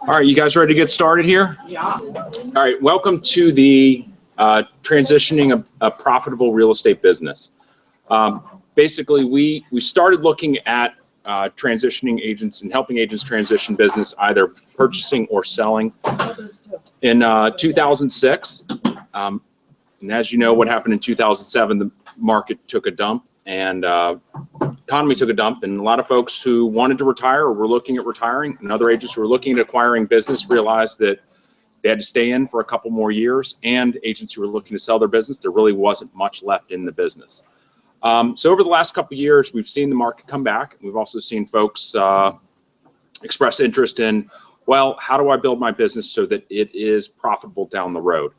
All right, you guys ready to get started here? Yeah. All right, welcome to the transitioning a profitable real estate business. Basically, we started looking at transitioning agents and helping agents transition business, either purchasing or selling, in 2006. And as you know, what happened in 2007, the market took a dump and economy took a dump, and a lot of folks who wanted to retire or were looking at retiring, and other agents who were looking at acquiring business realized that they had to stay in for a couple more years, and agents who were looking to sell their business, there really wasn't much left in the business. So over the last couple of years, we've seen the market come back. We've also seen folks express interest in, well, how do I build my business so that it is profitable down the road?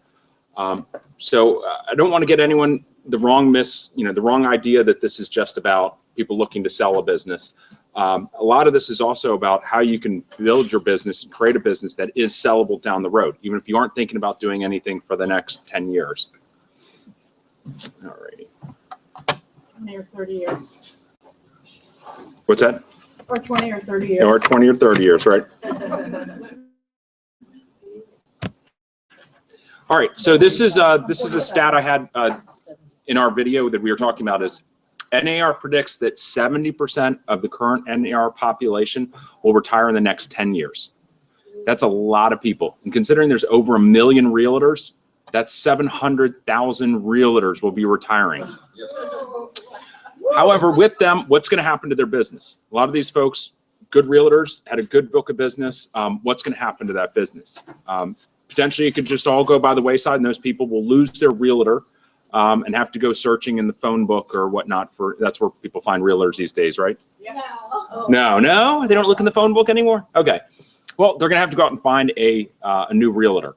So I don't want to get anyone the wrong idea that this is just about people looking to sell a business. A lot of this is also about how you can build your business and create a business that is sellable down the road, even if you aren't thinking about doing anything for the next 10 years. All righty. 20 or 30 years. What's that? Or 20 or 30 years. Or 20 or 30 years, right? All right, so this is a stat I had in our video that we were talking about. Is NAR predicts that 70% of the current NAR population will retire in the next 10 years. That's a lot of people. And considering there's over 1 million realtors, that's 700,000 realtors will be retiring. However, with them, what's going to happen to their business? A lot of these folks, good realtors, had a good book of business. What's going to happen to that business? Potentially, it could just all go by the wayside, and those people will lose their realtor and have to go searching in the phone book or whatnot for. That's where people find realtors these days, right? Yeah. No, they don't look in the phone book anymore. Okay, well, they're going to have to go out and find a new realtor.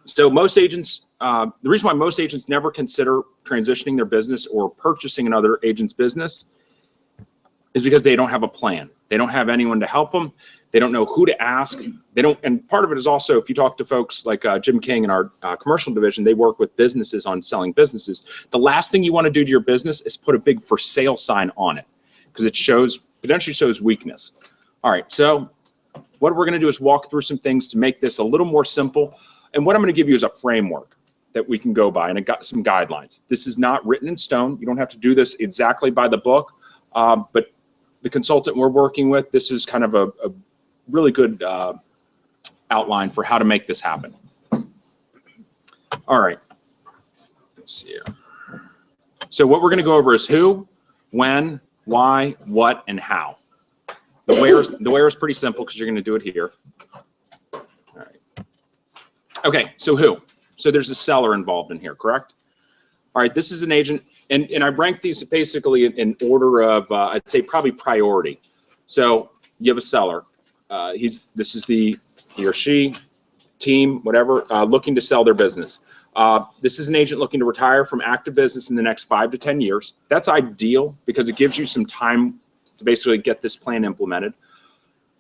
So most agents, the reason why most agents never consider transitioning their business or purchasing another agent's business is because they don't have a plan. They don't have anyone to help them. They don't know who to ask. They don't, and part of it is also, if you talk to folks like Jim King in our commercial division, they work with businesses on selling businesses. The last thing you want to do to your business is put a big for sale sign on it, because it potentially shows weakness. All right, so what we're going to do is walk through some things to make this a little more simple. And what I'm going to give you is a framework that we can go by, and I got some guidelines. This is not written in stone. You don't have to do this exactly by the book, but the consultant we're working with, this is kind of a really good outline for how to make this happen. All right, let's see here. So what we're going to go over is who, when, why, what, and how. The where is pretty simple because you're going to do it here. All right. Okay, so who? So there's a seller involved in here, correct? All right, this is an agent, and I rank these basically in order of, I'd say probably priority. So you have a seller. This is he or she, team, whatever, looking to sell their business. This is an agent looking to retire from active business in the next 5 to 10 years. That's ideal because it gives you some time to basically get this plan implemented.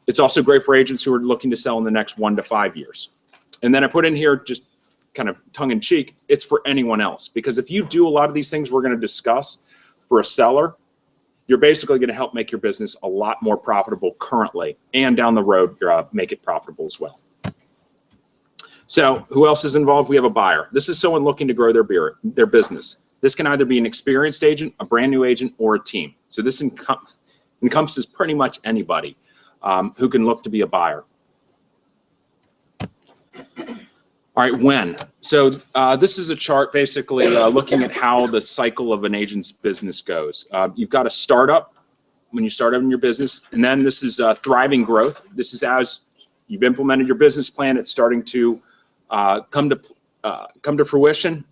It's also great for agents who are looking to sell in the next 1 to 5 years. And then I put in here, just kind of tongue in cheek, it's for anyone else. Because if you do a lot of these things we're going to discuss for a seller, you're basically going to help make your business a lot more profitable currently, and down the road, make it profitable as well. So who else is involved? We have a buyer. This is someone looking to grow their business. This can either be an experienced agent, a brand new agent, or a team. So this encompasses pretty much anybody who can look to be a buyer. All right, when? So this is a chart basically looking at how the cycle of an agent's business goes. You've got a startup when you start out in your business, and then this is thriving growth. This is as you've implemented your business plan, it's starting to come to fruition.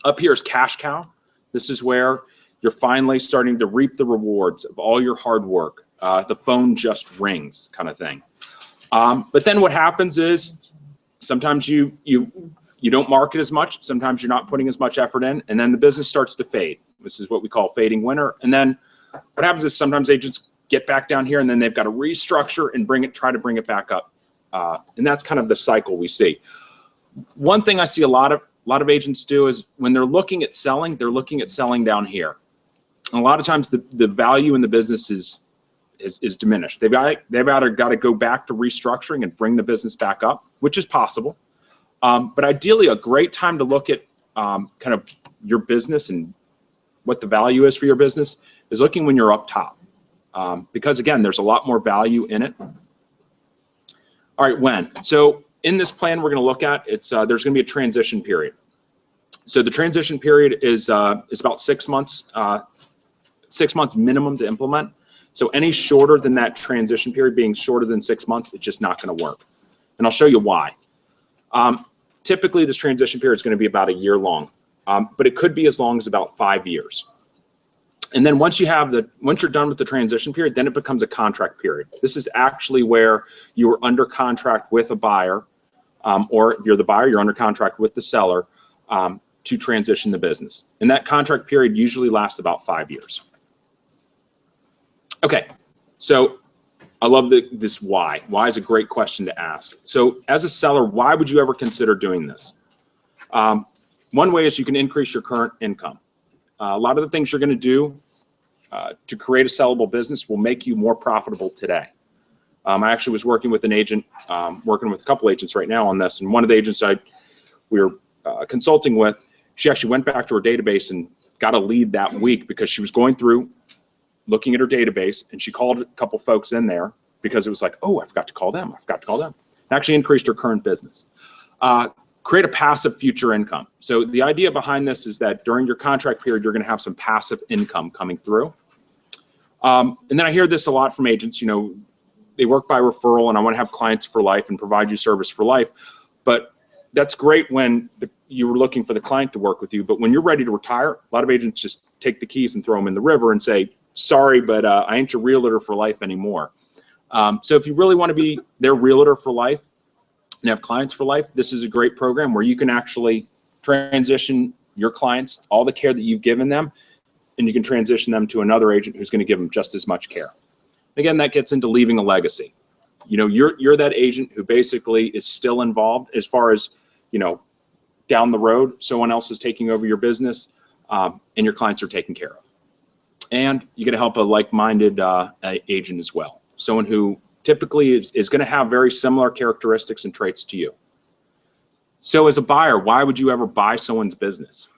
Up here is cash cow. This is where you're finally starting to reap the rewards of all your hard work. The phone just rings kind of thing. But then what happens is, sometimes you don't market as much. Sometimes you're not putting as much effort in, and then the business starts to fade. This is what we call fading winter. And then what happens is sometimes agents get back down here, and then they've got to restructure and try to bring it back up. And that's kind of the cycle we see. One thing I see a lot of agents do is when they're looking at selling, they're looking at selling down here. And a lot of times the value in the business is is diminished. They've either got to go back to restructuring and bring the business back up, which is possible. But ideally, a great time to look at kind of your business and what the value is for your business is looking when you're up top. Because again, there's a lot more value in it. All right, when? So in this plan we're going to look at, there's going to be a transition period. So the transition period is about 6 months, 6 months minimum to implement. So any shorter than that transition period, being shorter than 6 months, it's just not going to work. And I'll show you why. Typically, this transition period is going to be about a year long, but it could be as long as about 5 years. And then once you're done with the transition period, then it becomes a contract period. This is actually where you are under contract with a buyer, or if you're the buyer, you're under contract with the seller to transition the business. And that contract period usually lasts about 5 years. Okay, so I love this why. Why is a great question to ask. So as a seller, why would you ever consider doing this? One way is you can increase your current income. A lot of the things you're going to do to create a sellable business will make you more profitable today. I actually was working with an agent, working with a couple agents right now on this, and one of the agents we were consulting with, she actually went back to her database and got a lead that week because she was going through, looking at her database, and she called a couple folks in there because it was like, oh, I forgot to call them. I forgot to call them. It actually increased her current business. Create a passive future income. So the idea behind this is that during your contract period, you're going to have some passive income coming through. And then I hear this a lot from agents, you know, they work by referral and I want to have clients for life and provide you service for life. But that's great when you were looking for the client to work with you. But when you're ready to retire, a lot of agents just take the keys and throw them in the river and say, sorry, but I ain't your realtor for life anymore. So if you really want to be their realtor for life and have clients for life, this is a great program where you can actually transition your clients, all the care that you've given them, and you can transition them to another agent who's going to give them just as much care. Again, that gets into leaving a legacy. You know, you're that agent who basically is still involved as far as, you know, down the road, someone else is taking over your business and your clients are taken care of. And you're going to help a like-minded agent as well. Someone who typically is going to have very similar characteristics and traits to you. So as a buyer, why would you ever buy someone's business?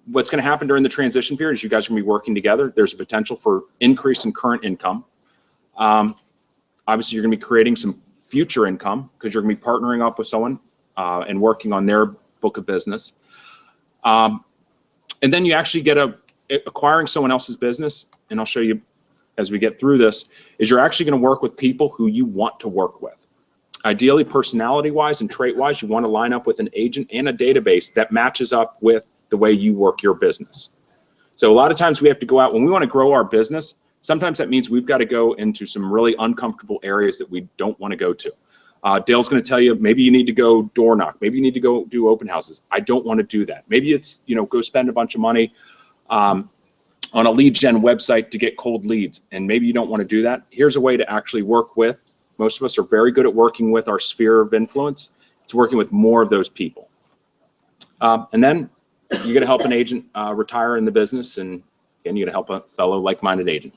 What's going to happen during the transition period is you guys are going to be working together. There's a potential for increase in current income. Obviously, you're going to be creating some future income because you're going to be partnering up with someone and working on their book of business. And then you actually get acquiring someone else's business, and I'll show you as we get through this, is you're actually going to work with people who you want to work with. Ideally, personality-wise and trait-wise, you want to line up with an agent and a database that matches up with the way you work your business. So a lot of times we have to go out, when we want to grow our business, sometimes that means we've got to go into some really uncomfortable areas that we don't want to go to. Dale's going to tell you, maybe you need to go door knock. Maybe you need to go do open houses. I don't want to do that. Maybe it's, you know, go spend a bunch of money on a lead gen website to get cold leads. And maybe you don't want to do that. Here's a way to actually work with. Most of us are very good at working with our sphere of influence. It's working with more of those people. And then you're going to help an agent retire in the business, and you're going to help a fellow like-minded agent.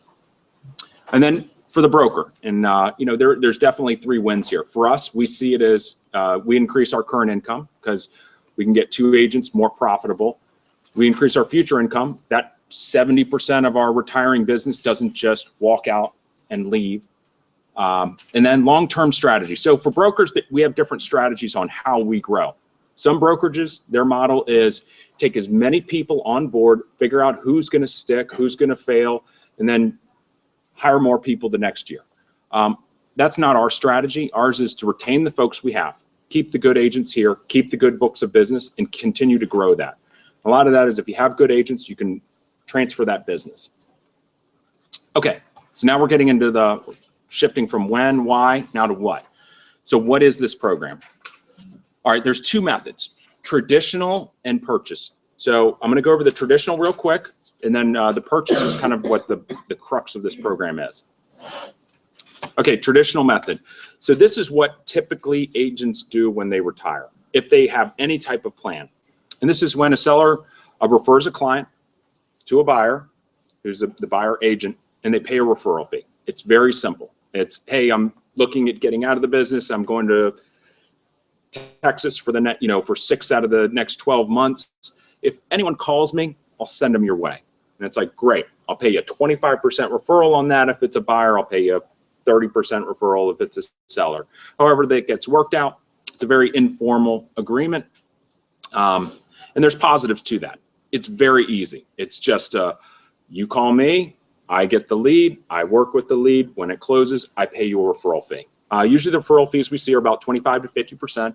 And then for the broker, and you know, there's definitely 3 wins here. For us, we see it as we increase our current income because we can get 2 agents more profitable. We increase our future income. That 70% of our retiring business doesn't just walk out and leave. And then long-term strategy. So for brokers, we have different strategies on how we grow. Some brokerages, their model is take as many people on board, figure out who's going to stick, who's going to fail, and then hire more people the next year. That's not our strategy. Ours is to retain the folks we have, keep the good agents here, keep the good books of business, and continue to grow that. A lot of that is if you have good agents, you can transfer that business. Okay, so now we're getting into the shifting from when, why, now to what. So what is this program? All right, there's 2 methods, traditional and purchase. So I'm going to go over the traditional real quick, and then the purchase is kind of what the crux of this program is. Okay, traditional method. So this is what typically agents do when they retire, if they have any type of plan. And this is when a seller refers a client to a buyer, who's the buyer agent, and they pay a referral fee. It's very simple. It's, hey, I'm looking at getting out of the business. I'm going to Texas for the for 6 out of the next 12 months. If anyone calls me, I'll send them your way. And it's like, great, I'll pay you a 25% referral on that. If it's a buyer, I'll pay you a 30% referral if it's a seller. However that gets worked out, it's a very informal agreement. And there's positives to that. It's very easy. It's just you call me, I get the lead, I work with the lead. When it closes, I pay you a referral fee. Usually the referral fees we see are about 25 to 50%.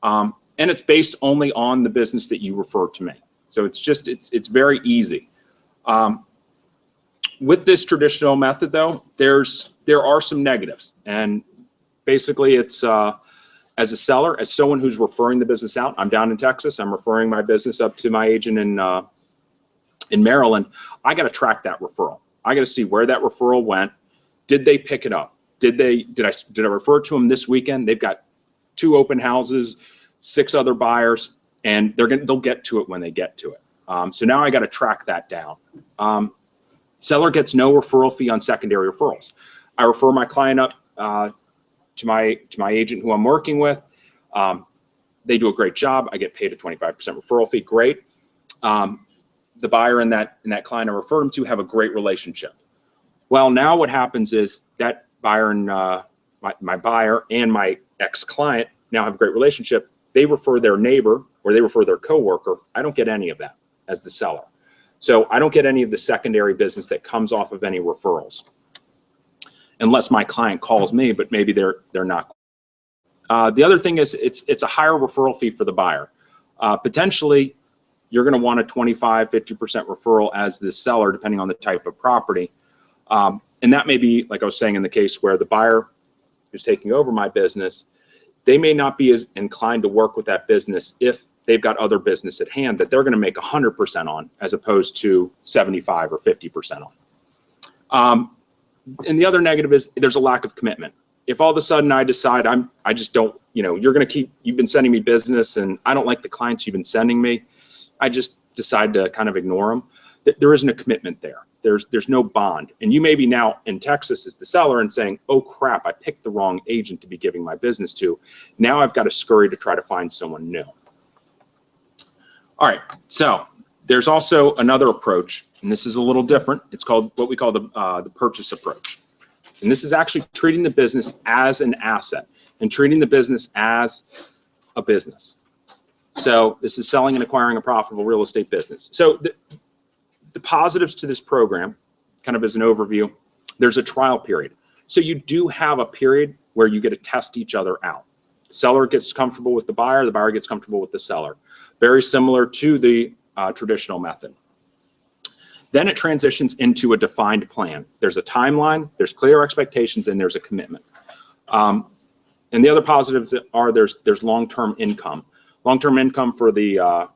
And it's based only on the business that you refer to me. So it's very easy. With this traditional method though, there are some negatives. And basically it's, as a seller, as someone who's referring the business out, I'm down in Texas, I'm referring my business up to my agent in Maryland. I got to track that referral. I got to see where that referral went. Did they pick it up? Did I refer to them this weekend? They've got 2 open houses, 6 other buyers, and they'll get to it when they get to it. So now I got to track that down. Seller gets no referral fee on secondary referrals. I refer my client up to my agent who I'm working with. They do a great job. I get paid a 25% referral fee. Great. The buyer and that client I referred them to have a great relationship. Well, now what happens is that buyer and my buyer and my ex-client now have a great relationship. They refer their neighbor or they refer their coworker. I don't get any of that as the seller. So I don't get any of the secondary business that comes off of any referrals, unless my client calls me, but maybe they're not. The other thing is it's a higher referral fee for the buyer. Potentially, you're going to want a 25, 50% referral as the seller, depending on the type of property. And that may be, like I was saying, in the case where the buyer who's taking over my business, they may not be as inclined to work with that business if they've got other business at hand that they're going to make 100% on, as opposed to 75 or 50% on. And the other negative is there's a lack of commitment. If all of a sudden I decide I just don't, you've been sending me business and I don't like the clients you've been sending me, I just decide to kind of ignore them. There isn't a commitment there. There's no bond. And you may be now in Texas as the seller and saying, oh crap, I picked the wrong agent to be giving my business to. Now I've got to scurry to try to find someone new. All right, so there's also another approach, and this is a little different. It's called what we call the purchase approach. And this is actually treating the business as an asset and treating the business as a business. So this is selling and acquiring a profitable real estate business. So the positives to this program, kind of as an overview, there's a trial period. So you do have a period where you get to test each other out. The seller gets comfortable with the buyer gets comfortable with the seller. Very similar to the traditional method. Then it transitions into a defined plan. There's a timeline, there's clear expectations, and there's a commitment. And the other positives are there's long-term income. Long-term income for the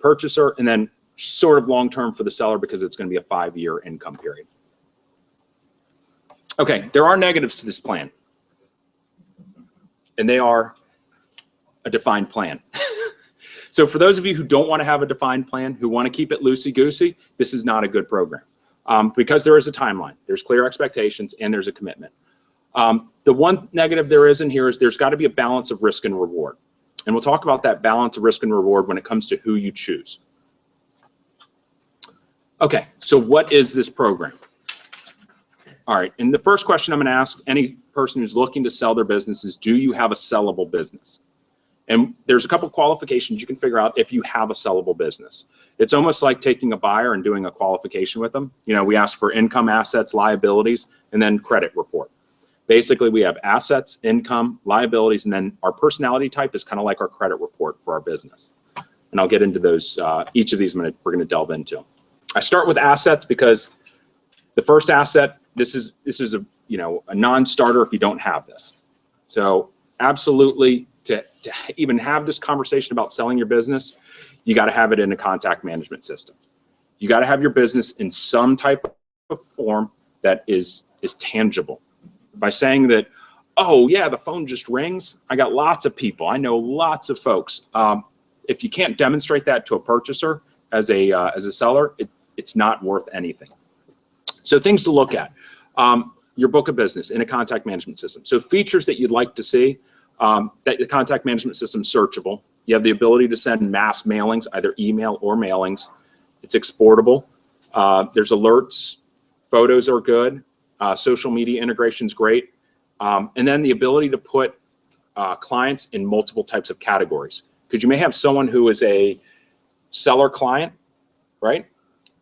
purchaser, and then sort of long-term for the seller because it's going to be a 5-year income period. Okay, there are negatives to this plan, and they are a defined plan. So for those of you who don't want to have a defined plan, who want to keep it loosey-goosey, this is not a good program because there is a timeline, there's clear expectations, and there's a commitment. The one negative there is in here is there's got to be a balance of risk and reward. And we'll talk about that balance of risk and reward when it comes to who you choose. Okay, so what is this program? All right, and the first question I'm going to ask any person who's looking to sell their business is, do you have a sellable business? And there's a couple qualifications you can figure out if you have a sellable business. It's almost like taking a buyer and doing a qualification with them. We ask for income, assets, liabilities, and then credit report. Basically, we have assets, income, liabilities, and then our personality type is kind of like our credit report for our business. And I'll get into those, each of these we're going to delve into. I start with assets because the first asset, this is a non-starter if you don't have this. So absolutely, to even have this conversation about selling your business, you got to have it in a contact management system. You got to have your business in some type of form that is tangible. By saying that, oh yeah, the phone just rings, I got lots of people, I know lots of folks. If you can't demonstrate that to a purchaser as a seller, it's not worth anything. So things to look at. Your book of business in a contact management system. So features that you'd like to see, that the contact management system is searchable. You have the ability to send mass mailings, either email or mailings. It's exportable. There's alerts. Photos are good. Social media integration is great. And then the ability to put clients in multiple types of categories. Because you may have someone who is a seller client, right?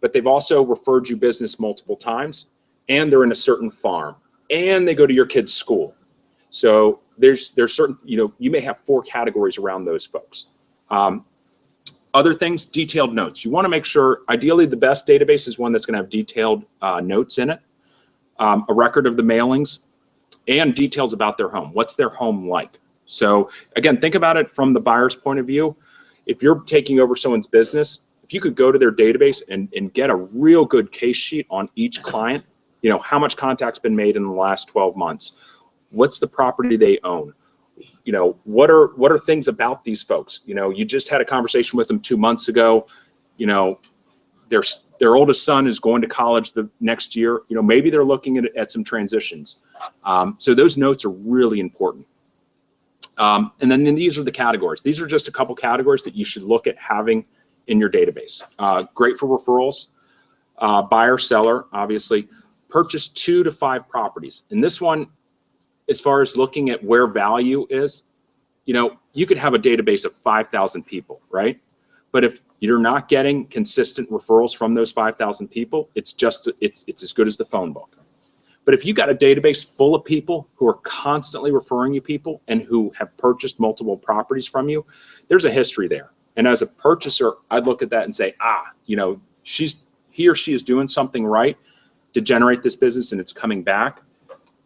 But they've also referred you business multiple times, and they're in a certain farm, and they go to your kid's school. So there's certain, you may have 4 categories around those folks. Other things, detailed notes. You want to make sure, ideally the best database is one that's going to have detailed notes in it, a record of the mailings, and details about their home. What's their home like? So again, think about it from the buyer's point of view. If you're taking over someone's business, if you could go to their database and get a real good case sheet on each client, how much contact's been made in the last 12 months? What's the property they own? What are things about these folks? You just had a conversation with them 2 months ago. Their oldest son is going to college the next year. Maybe they're looking at some transitions. So those notes are really important. And then these are the categories. These are just a couple categories that you should look at having in your database. Great for referrals. Buyer, seller, obviously. Purchase 2 to 5 properties. And this one, as far as looking at where value is, you could have a database of 5,000 people, right? But if you're not getting consistent referrals from those 5,000 people, it's as good as the phone book. But if you got a database full of people who are constantly referring you people and who have purchased multiple properties from you, there's a history there. And as a purchaser, I'd look at that and say, he or she is doing something right to generate this business and it's coming back,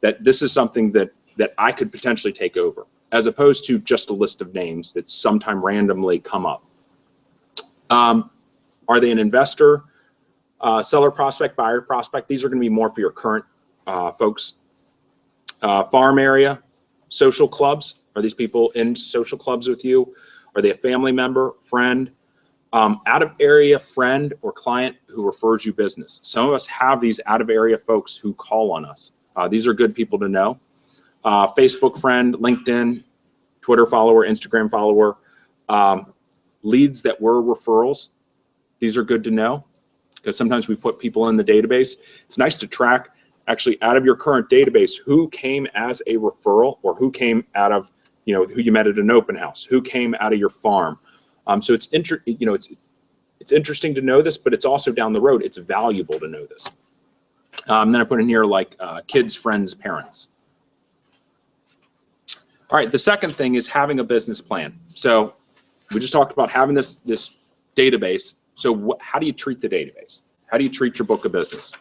that this is something that I could potentially take over, as opposed to just a list of names that sometime randomly come up. Are they an investor, seller prospect, buyer prospect? These are going to be more for your current folks. Farm area, social clubs. Are these people in social clubs with you? Are they a family member, friend? Out of area friend or client who refers you business. Some of us have these out of area folks who call on us. These are good people to know. Facebook friend, LinkedIn, Twitter follower, Instagram follower. Leads that were referrals. These are good to know because sometimes we put people in the database. It's nice to track actually out of your current database who came as a referral or who came out of, who you met at an open house, who came out of your farm. So it's interesting to know this, but it's also down the road. It's valuable to know this. Then I put in here like kids, friends, parents. All right, the second thing is having a business plan. So we just talked about having this database. So how do you treat the database? How do you treat your book of business?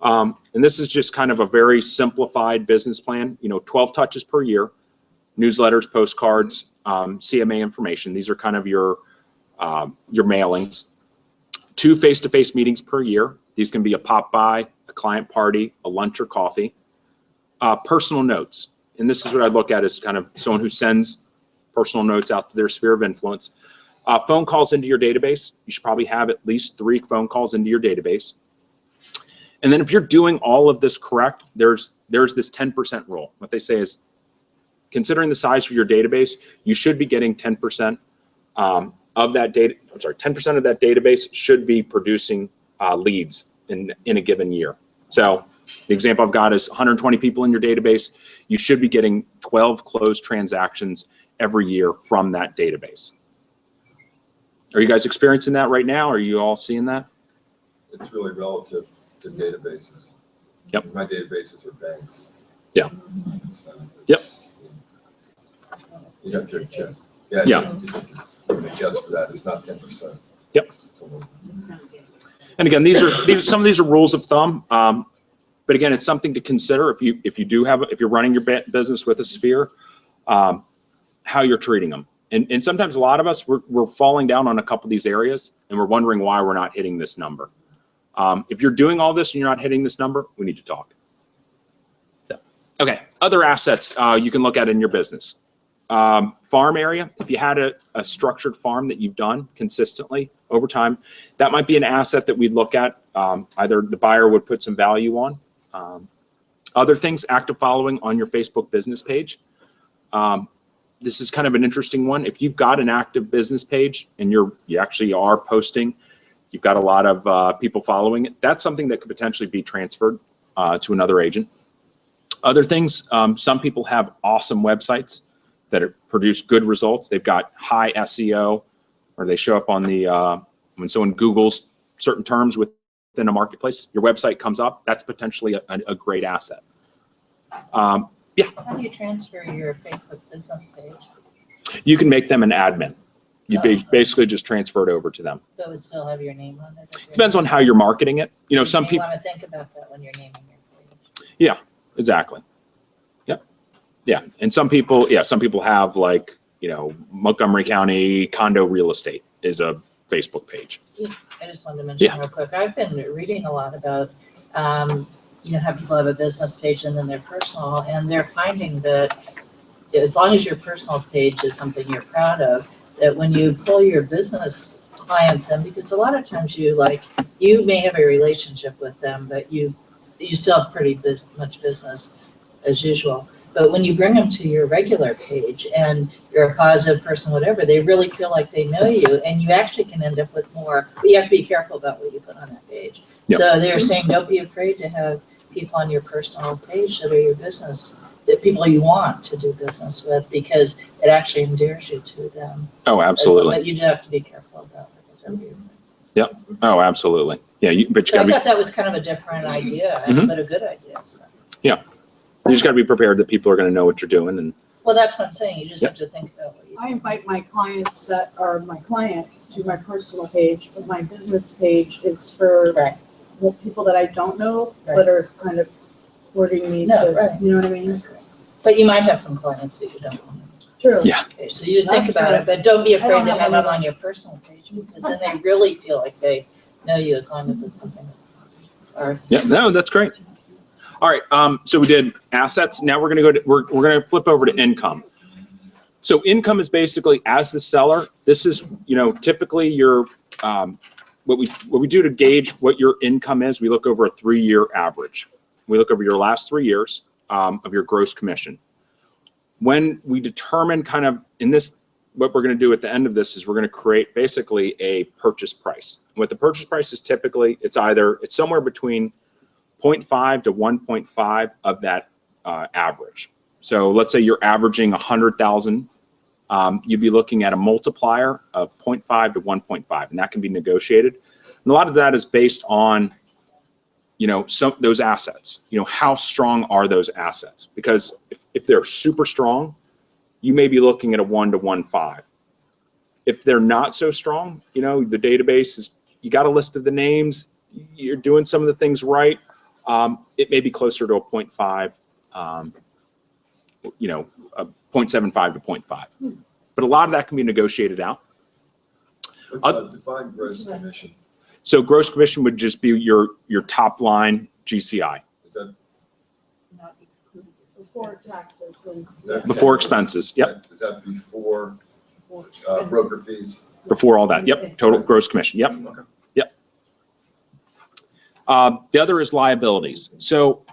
And this is just kind of a very simplified business plan. 12 touches per year, newsletters, postcards, CMA information. These are kind of your mailings. 2 face-to-face meetings per year. These can be a pop-by, a client party, a lunch or coffee. Personal notes. And this is what I look at as kind of someone who sends personal notes out to their sphere of influence. Phone calls into your database. You should probably have at least 3 phone calls into your database. And then if you're doing all of this correct, there's this 10% rule. What they say is, considering the size of your database, you should be getting 10% of that data. 10% of that database should be producing leads in a given year. So the example I've got is 120 people in your database. You should be getting 12 closed transactions every year from that database. Are you guys experiencing that right now? Are you all seeing that? It's really relative to databases. Yep. My databases are banks. Yeah. So Yep. You have to adjust. Yeah. Yeah. You have to adjust for that. It's not 10%. Yep. And again, these are some of these are rules of thumb. But again, it's something to consider if you're running your business with a sphere, how you're treating them. And sometimes a lot of us we're falling down on a couple of these areas and we're wondering why we're not hitting this number. If you're doing all this and you're not hitting this number, we need to talk. So, okay, other assets you can look at in your business. Farm area, if you had a structured farm that you've done consistently over time, that might be an asset that we'd look at. either the buyer would put some value on. Other things, active following on your Facebook business page. This is kind of an interesting one. If you've got an active business page and you actually are posting, you've got a lot of people following it, that's something that could potentially be transferred to another agent. Other things, some people have awesome websites that produce good results. They've got high SEO, or they show up on the, when someone Googles certain terms within a marketplace, your website comes up. That's potentially a great asset. Yeah. How do you transfer your Facebook business page? You can make them an admin. You basically just transfer it over to them. But it would still have your name on it? Depends on how you're marketing it. You know, some people want to think about that when you're naming your page. Yeah, exactly. Yep. Yeah. And some people have, like, you know, Montgomery County condo real estate is a Facebook page. I just wanted to mention real quick, I've been reading a lot about, you know, how people have a business page and then their personal, and they're finding that as long as your personal page is something you're proud of, that when you pull your business clients in, because a lot of times you may have a relationship with them, but you still have pretty much business as usual. But when you bring them to your regular page and you're a positive person, whatever, they really feel like they know you, and you actually can end up with more, but you have to be careful about what you put on that page. Yep. So they're saying, don't be afraid to have people on your personal page that are your business, the people you want to do business with, because it actually endears you to them. Oh, absolutely. But you do have to be careful about it. Yep. Oh, absolutely. Yeah. But you So I gotta thought that was kind of a different idea, but a good idea. So. Yeah. You just got to be prepared that people are going to know what you're doing. And well, that's what I'm saying. You just have to think about what you do. I invite my clients that are my clients to my personal page, but my business page is for the people that I don't know, but are kind of courting me to, you know what I mean? But you might have some clients that you don't know. True. Yeah. Okay, so you just think about it, but don't be afraid to have them on your personal page, because then they really feel like they know you, as long as it's something that's positive. Sorry. Yeah, no, that's great. All right. So we did assets. Now we're going to we're going to flip over to income. So income is basically, as the seller, this is, you know, typically your, what we do to gauge what your income is, we look over a 3-year average. We look over your last 3 years of your gross commission. When we determine kind of in this, what we're going to do at the end of this is we're going to create basically a purchase price. What the purchase price is typically, it's somewhere between 0.5 to 1.5 of that average. So let's say you're averaging 100,000. You'd be looking at a multiplier of 0.5 to 1.5, and that can be negotiated. And a lot of that is based on, you know, those assets. You know, how strong are those assets? Because if they're super strong, you may be looking at a 1 to 1.5. If they're not so strong, you know, the database is, you got a list of the names, you're doing some of the things right. It may be closer to a 0.5, you know, a 0.75 to 0.5. But a lot of that can be negotiated out. Define gross commission. So gross commission would just be your top line GCI. Is that Not excluded. Before taxes and. Before expenses. Yep. Is that before broker fees? Before all that. Yep. Total gross commission. Yep. Okay. Yep. The other is liabilities. So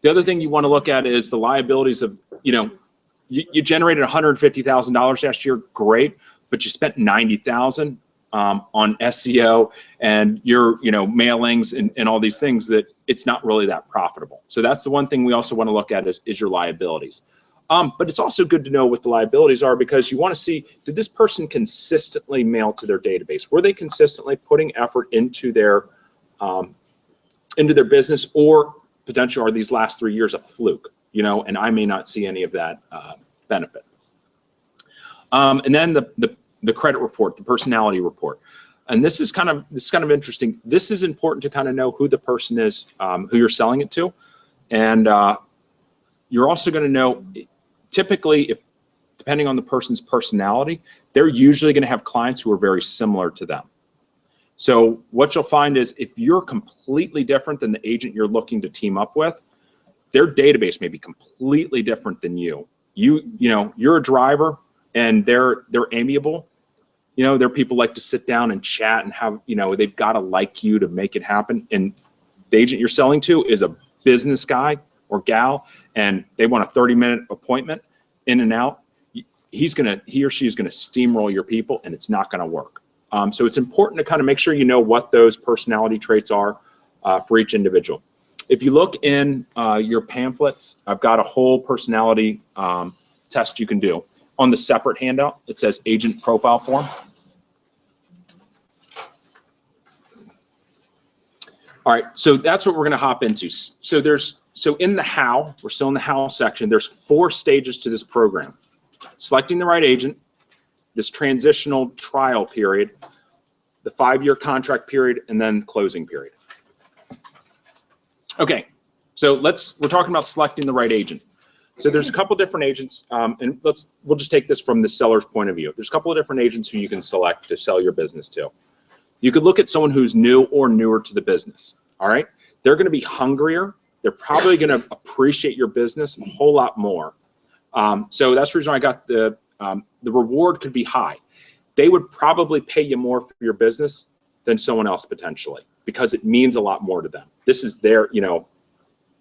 the other thing you want to look at is the liabilities of, you know, you generated $150,000 last year, great, but you spent $90,000 on SEO and your, you know, mailings and all these things, that it's not really that profitable. So that's the one thing we also want to look at is your liabilities. But it's also good to know what the liabilities are, because you want to see, did this person consistently mail to their database? Were they consistently putting effort into their business, or potentially are these last 3 years a fluke? You know, and I may not see any of that benefit. And then the credit report, the personality report. And this is kind of interesting. This is important to kind of know who the person is, who you're selling it to. And you're also going to know, typically, depending on the person's personality, they're usually going to have clients who are very similar to them. So what you'll find is, if you're completely different than the agent you're looking to team up with, their database may be completely different than you. You know, you're a driver and they're amiable. You know, there are people like to sit down and chat and have, you know, they've got to like you to make it happen. And the agent you're selling to is a business guy or gal, and they want a 30-minute appointment in and out. He or she is going to steamroll your people, and it's not going to work. So it's important to kind of make sure you know what those personality traits are for each individual. If you look in your pamphlets, I've got a whole personality test you can do. On the separate handout, it says agent profile form. All right, so that's what we're going to hop into. So in the how, we're still in the how section, there's 4 stages to this program. Selecting the right agent, this transitional trial period, the 5-year contract period, and then closing period. Okay, so we're talking about selecting the right agent. So there's a couple different agents, and we'll just take this from the seller's point of view. There's a couple of different agents who you can select to sell your business to. You could look at someone who's new or newer to the business, all right? They're gonna be hungrier. They're probably gonna appreciate your business a whole lot more. So that's the reason I got the reward could be high. They would probably pay you more for your business than someone else potentially, because it means a lot more to them. This is their, you know,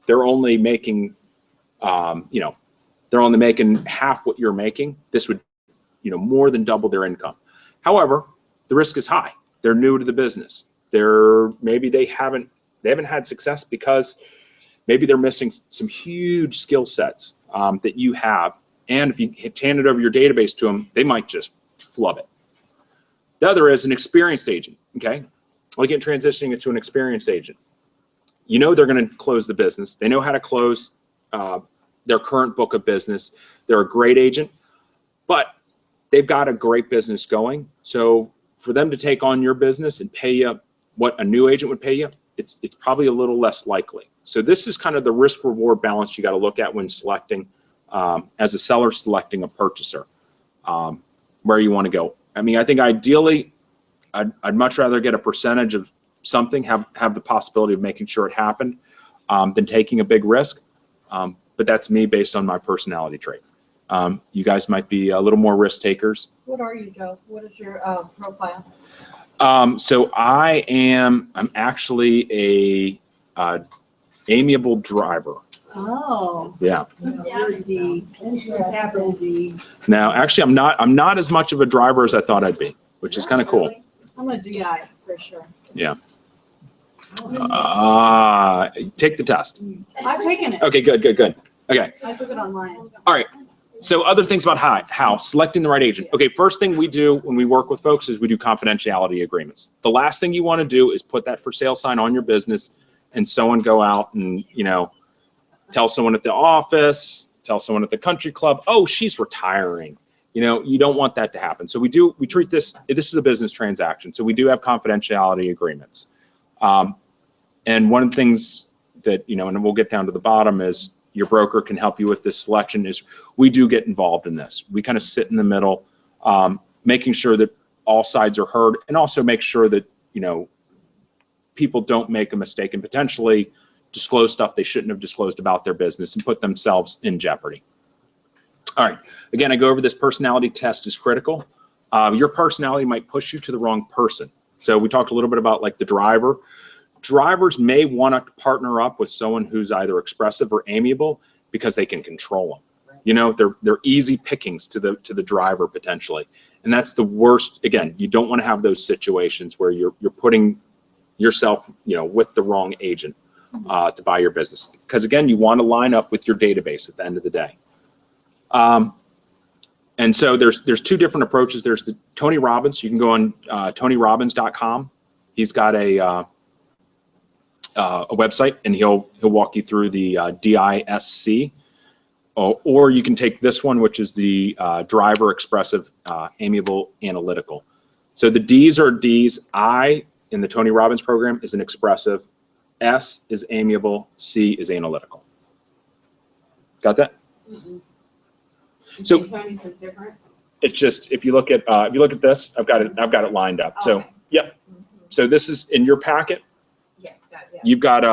they're only making, you know, they're only making half what you're making. This would, you know, more than double their income. However, the risk is high. They're new to the business. Maybe they haven't had success because maybe they're missing some huge skill sets that you have. And if you hand it over your database to them, they might just flub it. The other is an experienced agent, okay? Like in transitioning it to an experienced agent. You know they're gonna close the business. They know how to close their current book of business. They're a great agent, but they've got a great business going. So for them to take on your business and pay you what a new agent would pay you, it's probably a little less likely. So this is kind of the risk reward balance you got to look at when selecting, as a seller selecting a purchaser, where you want to go. I mean, I think ideally, I'd much rather get a percentage of something, have the possibility of making sure it happened, than taking a big risk. But that's me based on my personality trait. You guys might be a little more risk takers. What are you, Joe? What is your profile? So I'm actually a amiable driver. Oh. Yeah. You're a D. Capital D. Now, actually, I'm not as much of a driver as I thought I'd be, which is kind of cool. I'm a DI for sure. Yeah. Take the test. I've taken it. Okay, good. Okay. I took it online. All right. So other things about how selecting the right agent. Okay, first thing we do when we work with folks is we do confidentiality agreements. The last thing you want to do is put that for sale sign on your business and someone go out and, you know, tell someone at the office, tell someone at the country club, oh, she's retiring. You know, you don't want that to happen. So we treat this is a business transaction. So we do have confidentiality agreements. And one of the things that, you know, and we'll get down to the bottom is your broker can help you with this selection is we do get involved in this. We kind of sit in the middle, making sure that all sides are heard and also make sure that, you know, people don't make a mistake and potentially disclose stuff they shouldn't have disclosed about their business and put themselves in jeopardy. All right, again, I go over this personality test is critical. Your personality might push you to the wrong person. So we talked a little bit about like the driver. Drivers may want to partner up with someone who's either expressive or amiable because they can control them. You know, they're easy pickings to the driver potentially. And that's the worst. Again, you don't want to have those situations where you're putting yourself, you know, with the wrong agent to buy your business. Because again, you want to line up with your database at the end of the day. And so there's 2 different approaches. There's the Tony Robbins. You can go on TonyRobbins.com. He's got a website, and he'll walk you through the DISC. Or you can take this one, which is the driver, expressive, amiable, analytical. So the D's are D's. I in the Tony Robbins program is an expressive. S is amiable. C is analytical. Got that? Mm-hmm. So Tony's is different. it's just if you look at this, I've got it lined up. So yep. So this is in your packet. Yeah. You've got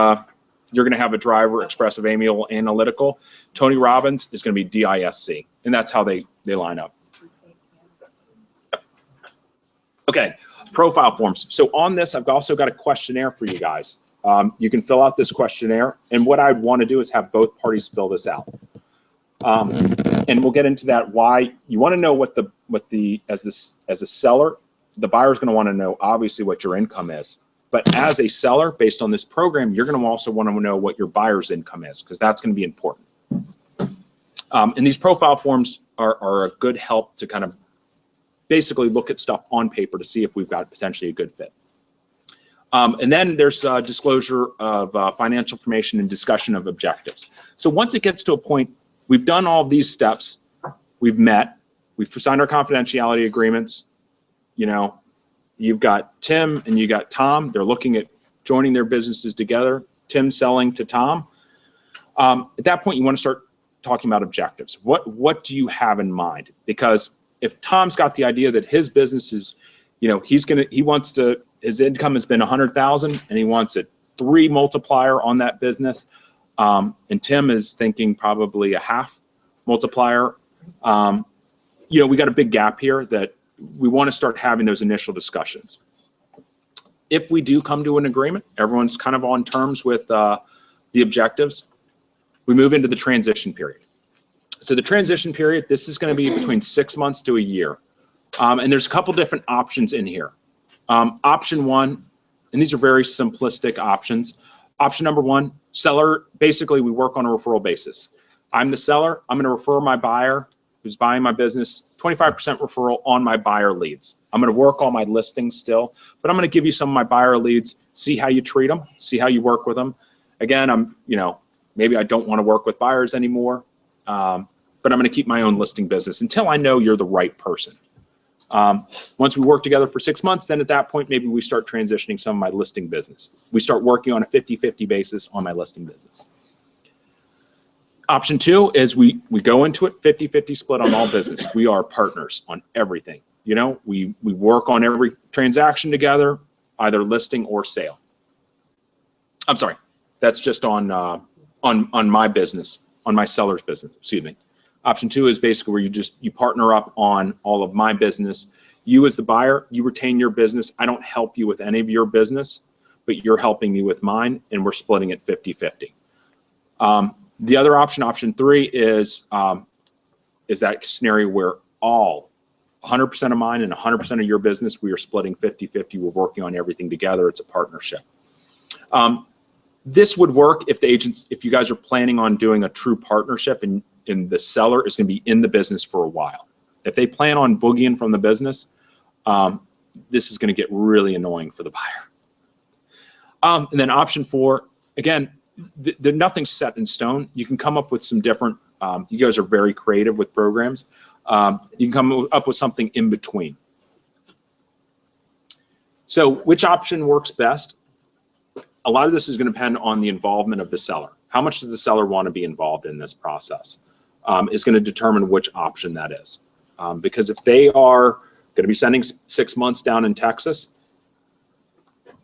you're going to have a driver, expressive, amiable, analytical. Tony Robbins is going to be DISC, and that's how they line up. Okay, profile forms. So on this, I've also got a questionnaire for you guys. You can fill out this questionnaire, and what I'd want to do is have both parties fill this out. And we'll get into that. Why you want to know what the as a seller, the buyer's going to want to know obviously what your income is. But as a seller, based on this program, you're going to also want to know what your buyer's income is, because that's going to be important. And these profile forms are a good help to kind of basically look at stuff on paper to see if we've got potentially a good fit. And then there's disclosure of financial information and discussion of objectives. So once it gets to a point, we've done all of these steps, we've met, we've signed our confidentiality agreements, you know, you've got Tim and you got Tom, they're looking at joining their businesses together, Tim selling to Tom. At that point, you want to start talking about objectives. What do you have in mind? Because if Tom's got the idea that his business is, you know, his income has been 100,000 and he wants a 3 multiplier on that business. And Tim is thinking probably a half multiplier. You know, we got a big gap here that we want to start having those initial discussions. If we do come to an agreement, everyone's kind of on terms with the objectives, we move into the transition period. So the transition period, this is going to be between 6 months to a year. And there's a couple different options in here. Option 1, and these are very simplistic options. Option number 1, seller, basically we work on a referral basis. I'm the seller, I'm going to refer my buyer who's buying my business, 25% referral on my buyer leads. I'm going to work on my listings still, but I'm going to give you some of my buyer leads, see how you treat them, see how you work with them. Again, you know, maybe I don't want to work with buyers anymore, but I'm going to keep my own listing business until I know you're the right person. Once we work together for 6 months, then at that point, maybe we start transitioning some of my listing business. We start working on a 50-50 basis on my listing business. Option 2 is we go into it 50-50 split on all business. We are partners on everything. You know, we work on every transaction together, either listing or sale. I'm sorry, that's just on my business, on my seller's business, excuse me. Option 2 is basically where you partner up on all of my business. You as the buyer, you retain your business. I don't help you with any of your business, but you're helping me with mine, and we're splitting it 50-50. The other option, option 3, is that scenario where 100% of mine and 100% of your business, we are splitting 50-50. We're working on everything together. It's a partnership. This would work if you guys are planning on doing a true partnership and the seller is going to be in the business for a while. If they plan on boogieing from the business, this is going to get really annoying for the buyer. And then option 4, again, nothing's set in stone. You can come up with some different, you guys are very creative with programs. You can come up with something in between. So which option works best? A lot of this is going to depend on the involvement of the seller. How much does the seller want to be involved in this process? Is going to determine which option that is. Because if they are going to be spending 6 months down in Texas,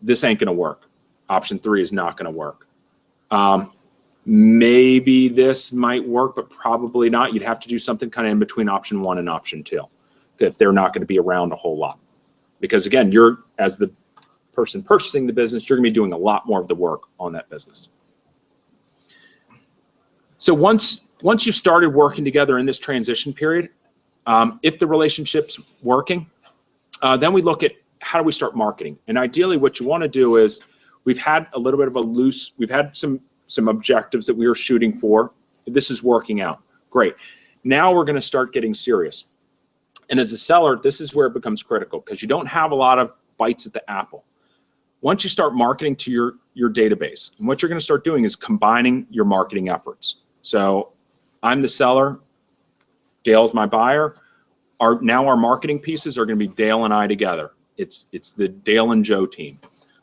this ain't going to work. Option 3 is not going to work. Maybe this might work, but probably not. You'd have to do something kind of in between option 1 and option 2 if they're not going to be around a whole lot. Because again, you're, as the person purchasing the business, you're going to be doing a lot more of the work on that business. So once you've started working together in this transition period, if the relationship's working, then we look at how do we start marketing. And ideally what you want to do is, we've had a little bit of a loose, we've had some objectives that we were shooting for. This is working out. Great. Now we're going to start getting serious. And as a seller, this is where it becomes critical because you don't have a lot of bites at the apple. Once you start marketing to your database, and what you're going to start doing is combining your marketing efforts. So I'm the seller, Dale's my buyer. Now our marketing pieces are going to be Dale and I together. It's the Dale and Joe team.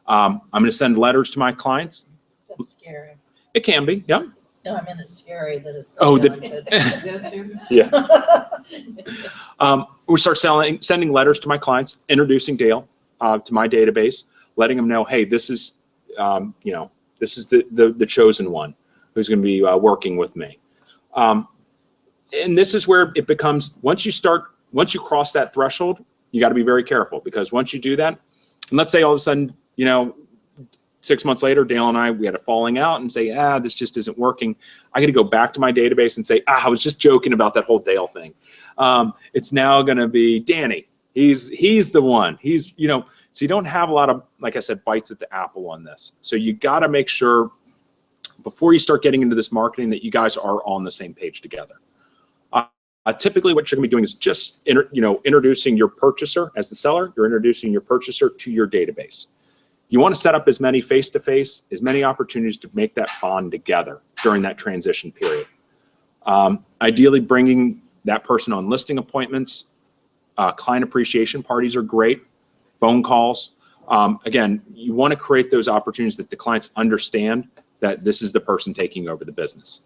I'm going to send letters to my clients. That's scary. It can be, yeah. No, I mean, it's scary that it's. Oh, yeah. We start sending letters to my clients, introducing Dale to my database, letting them know, hey, this is, this is the chosen one who's going to be working with me. And this is where it becomes, once you cross that threshold, You got to be very careful, because once you do that, and let's say all of a sudden, 6 months later, Dale and I, we had a falling out and say, this just isn't working. I got to go back to my database and say, I was just joking about that whole Dale thing. It's now going to be Danny. He's the one. So you don't have a lot of, like I said, bites at the apple on this. So you got to make sure before you start getting into this marketing that you guys are on the same page together. Typically what you're going to be doing is just introducing your purchaser as the seller. You're introducing your purchaser to your database. You want to set up as many face-to-face, as many opportunities to make that bond together during that transition period. Ideally bringing that person on listing appointments. Client appreciation parties are great. Phone calls. Again, you want to create those opportunities that the clients understand that this is the person taking over the business.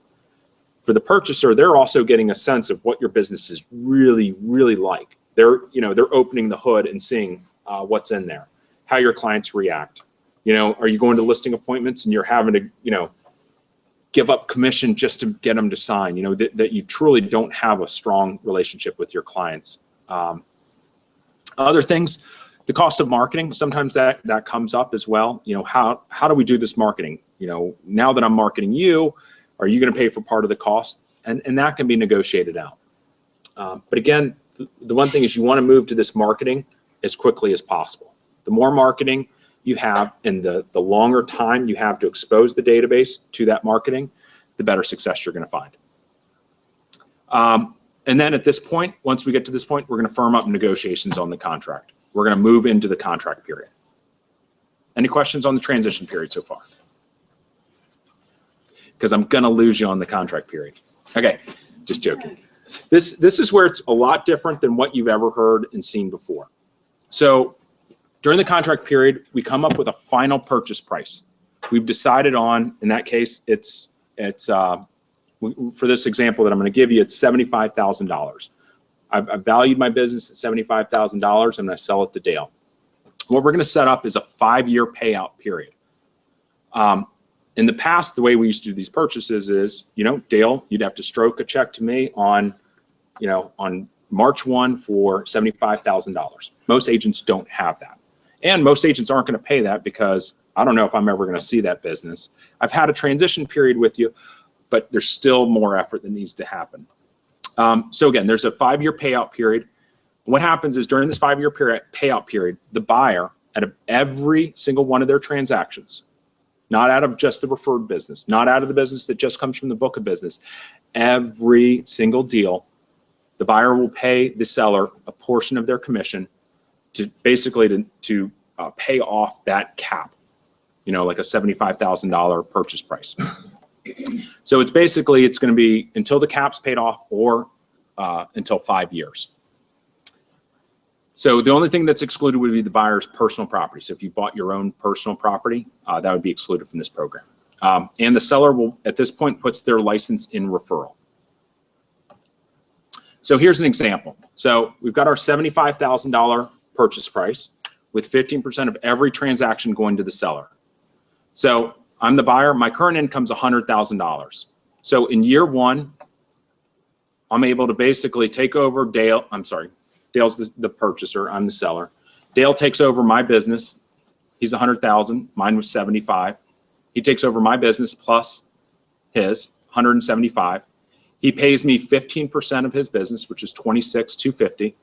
For the purchaser, they're also getting a sense of what your business is really, really like. They're opening the hood and seeing what's in there, how your clients react. Are you going to listing appointments and you're having to, give up commission just to get them to sign, that you truly don't have a strong relationship with your clients. Other things, the cost of marketing, sometimes that comes up as well. How do we do this marketing? Now that I'm marketing you, are you going to pay for part of the cost? And that can be negotiated out. But again, the one thing is you want to move to this marketing as quickly as possible. The more marketing you have and the longer time you have to expose the database to that marketing, the better success you're going to find. And then at this point, once we get to this point, we're going to firm up negotiations on the contract. We're going to move into the contract period. Any questions on the transition period so far? Because I'm going to lose you on the contract period. Okay, just joking. This is where it's a lot different than what you've ever heard and seen before. So during the contract period, we come up with a final purchase price. We've decided on, in that case, it's for this example that I'm going to give you, it's $75,000. I've valued my business at $75,000. I'm going to sell it to Dale. What we're going to set up is a 5-year payout period. In the past, the way we used to do these purchases is, Dale, you'd have to stroke a check to me on March 1 for $75,000. Most agents don't have that. And most agents aren't going to pay that because I don't know if I'm ever going to see that business. I've had a transition period with you, but there's still more effort that needs to happen. So again, there's a 5-year payout period. What happens is during this 5-year payout period, the buyer, out of every single one of their transactions, not out of just the referred business, not out of the business that just comes from the book of business, every single deal, the buyer will pay the seller a portion of their commission to basically to pay off that cap, like a $75,000 purchase price. So it's going to be until the cap's paid off or until 5 years. So the only thing that's excluded would be the buyer's personal property. So if you bought your own personal property, that would be excluded from this program. And the seller will, at this point, puts their license in referral. So here's an example. So we've got our $75,000 purchase price with 15% of every transaction going to the seller. So I'm the buyer. My current income's $100,000. So in year 1, I'm able to basically take over Dale. I'm sorry. Dale's the purchaser. I'm the seller. Dale takes over my business. He's 100,000. Mine was 75. He takes over my business plus his 175. He pays me 15% of his business, which is 26,250.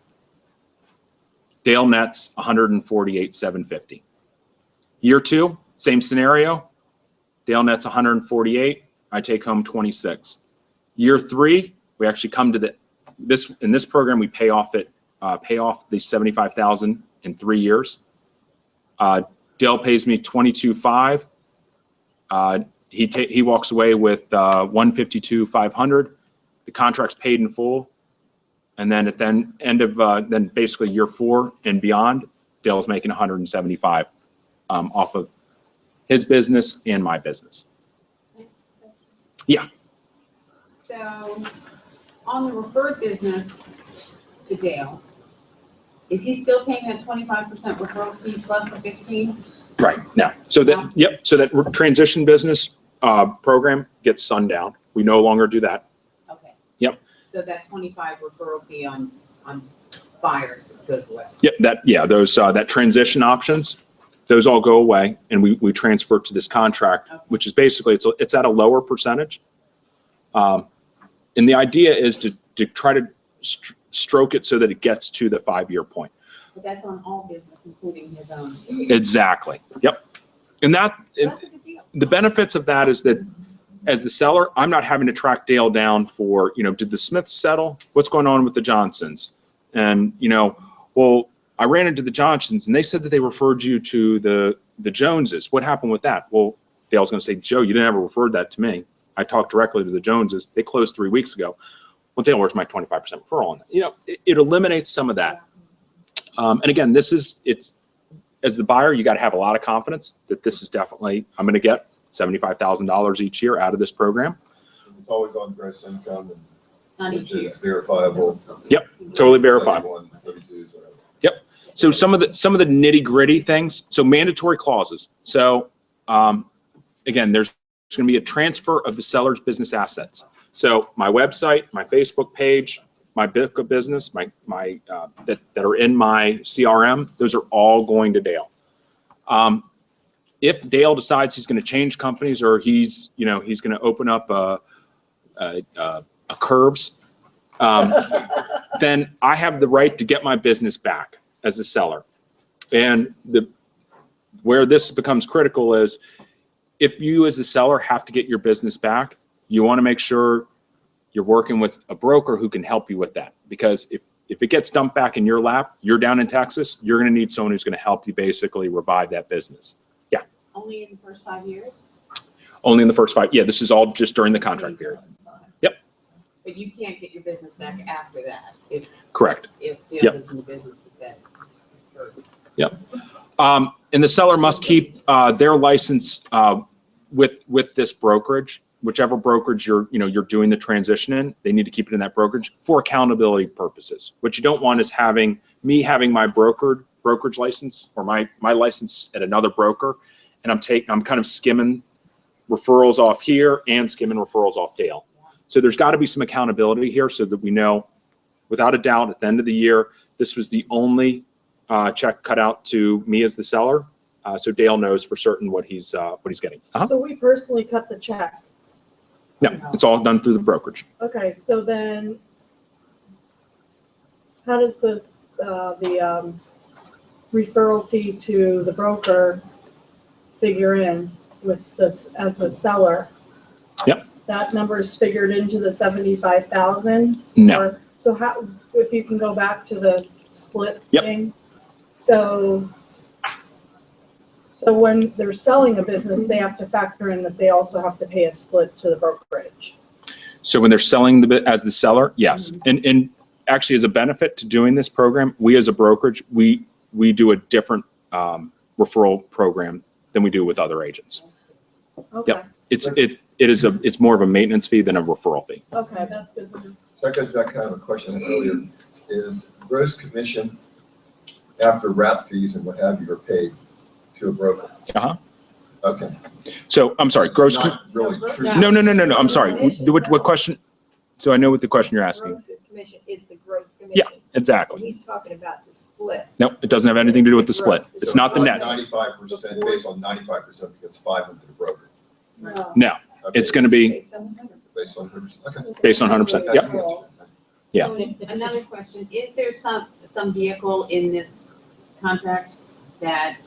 Dale nets 148,750. Year 2, same scenario. Dale nets 148. I take home 26. Year 3, we actually come to in this program we pay off the 75,000 in 3 years. Dale pays me 22,500. He walks away with 152,500. The contract's paid in full, and then at the end of then basically year 4 and beyond, Dale's making 175 off of his business and my business. Yeah. So on the referred business to Dale, is he still paying that 25% referral fee plus a 15? Right. Now, so that, yep. So that transition business program gets sundown. We no longer do that. Okay. Yep. So that 25 referral fee on buyers goes away. Those that transition options, those all go away, and we transfer to this contract, which is basically it's at a lower percentage. And the idea is to try to stroke it so that it gets to the 5-year point. But that's on all business, including his own. Exactly. Yep. And That's a good deal. the benefits of that is that as the seller, I'm not having to track Dale down for, did the Smiths settle? What's going on with the Johnsons? And, well, I ran into the Johnsons and they said that they referred you to the Joneses. What happened with that? Well, Dale's going to say, Joe, you didn't ever refer that to me. I talked directly to the Joneses. They closed 3 weeks ago. Well, Dale, where's my 25% referral on that? It eliminates some of that. And again, it's as the buyer, you got to have a lot of confidence that this is definitely, I'm going to get $75,000 each year out of this program. It's always on gross income and Not each year. it's verifiable. Yep, totally verifiable. 31, 32s, whatever. Yep. So some of the nitty gritty things. So mandatory clauses. So again, there's going to be a transfer of the seller's business assets. So my website, my Facebook page, my book of business, that are in my CRM, those are all going to Dale. If Dale decides he's going to change companies or he's going to open up a Curves, then I have the right to get my business back as a seller. And where this becomes critical is if you as a seller have to get your business back, you want to make sure you're working with a broker who can help you with that. Because if it gets dumped back in your lap, you're down in Texas, you're going to need someone who's going to help you basically revive that business. Yeah. Only in the first 5 years? Only in the first 5. Yeah, this is all just during the contract period. Yep. But you can't get your business back after that Correct. if the Yep. others in the business is dead. Yep. And the seller must keep their license with this brokerage. Whichever brokerage you're doing the transition in, they need to keep it in that brokerage for accountability purposes. What you don't want is having my brokerage license or my license at another broker, and I'm kind of skimming referrals off here and skimming referrals off Dale. So there's got to be some accountability here so that we know, without a doubt, at the end of the year, this was the only check cut out to me as the seller. So Dale knows for certain what he's getting. So we personally cut the check. No, it's all done through the brokerage. Okay, so then how does the referral fee to the broker figure in with this as the seller? Yep. That number is figured into the 75,000? No. So how, if you can go back to the split Yep. thing? So when they're selling a business, they have to factor in that they also have to pay a split to the brokerage. So when they're selling as the seller, yes. And actually, as a benefit to doing this program, we as a brokerage, we do a different referral program than we do with other agents. Okay. Yep. It's more of a maintenance fee than a referral fee. Okay, that's good. So that goes back kind of a question earlier, is gross commission after wrap fees and what have you are paid to a broker? Okay. So I'm sorry, gross. Not really true. No. I'm sorry. What question? So I know what the question you're asking. Gross commission is the gross commission. Yeah, exactly. He's talking about the split. No, it doesn't have anything to do with the split. It's not the net. 95%, based on 95% because 5 went to the broker. No, Okay. it's going to be Based on 100. Based on 100%. Okay. based on 100%. Yep. Yeah. So another question, is there some vehicle in this contract that,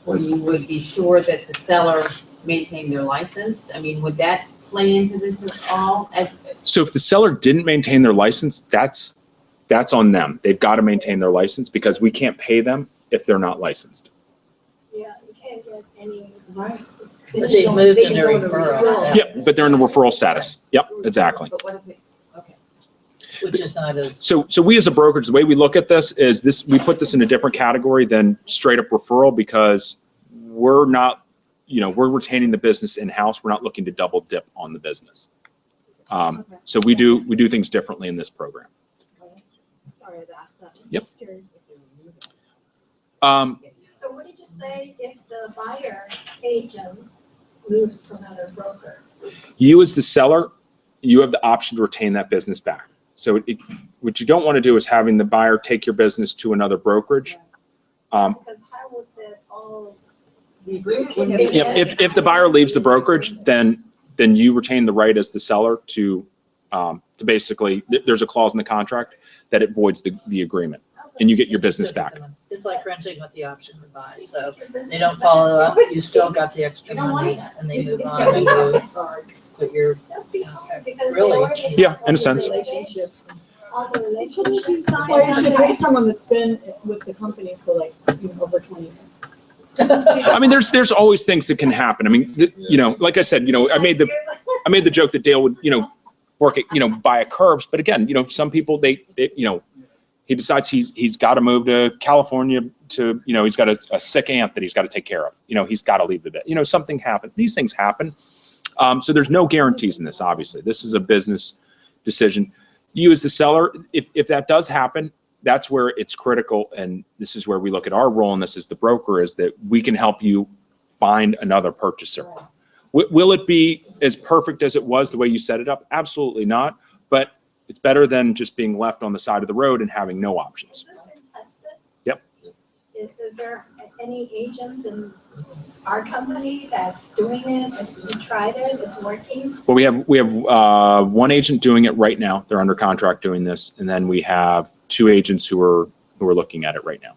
where you would be sure that the seller maintained their license? I mean, would that play into this at all? So if the seller didn't maintain their license, that's on them. They've got to maintain their license because we can't pay them if they're not licensed. Yeah, you can't get any. Right. But they moved into referral status. Yep, but they're in a referral status. Yep, exactly. But what if it, okay. Which is not as, So we as a brokerage, the way we look at this is we put this in a different category than straight up referral because we're not, we're retaining the business in-house. We're not looking to double dip on the business. So we do things differently in this program. Sorry to ask that. Yep. Just curious. So what did you say if the buyer agent moves to another broker? You as the seller, you have the option to retain that business back. So what you don't want to do is having the buyer take your business to another brokerage. Because how would that all? If the buyer leaves the brokerage, then you retain the right as the seller to basically, there's a clause in the contract that it voids the agreement, and you get your business back. It's like renting with the option to buy, so they don't follow up, you still got the extra money, and they move on, and you put your, That'd be hard because they Yeah. already have Yeah, in a all the sense. relationships. All the relationships. Well, you should pay someone that's been with the company for like, over 20 years. I mean, there's always things that can happen. I mean, like I said, I made the joke that Dale would, work at, buy at Curves. But again, some people, they he decides he's got to move to California to, he's got a sick aunt that he's got to take care of. He's got to leave the bit. Something happened. These things happen. So there's no guarantees in this, obviously. This is a business decision. You as the seller, if that does happen, that's where it's critical. And this is where we look at our role in this as the broker, is that we can help you find another purchaser. Will it be as perfect as it was the way you set it up? Absolutely not. But it's better than just being left on the side of the road and having no options. Has this been tested? Yep. Is there any agents in our company that's doing it? You tried it, it's working? Well, we have one agent doing it right now. They're under contract doing this. And then we have 2 agents who are looking at it right now.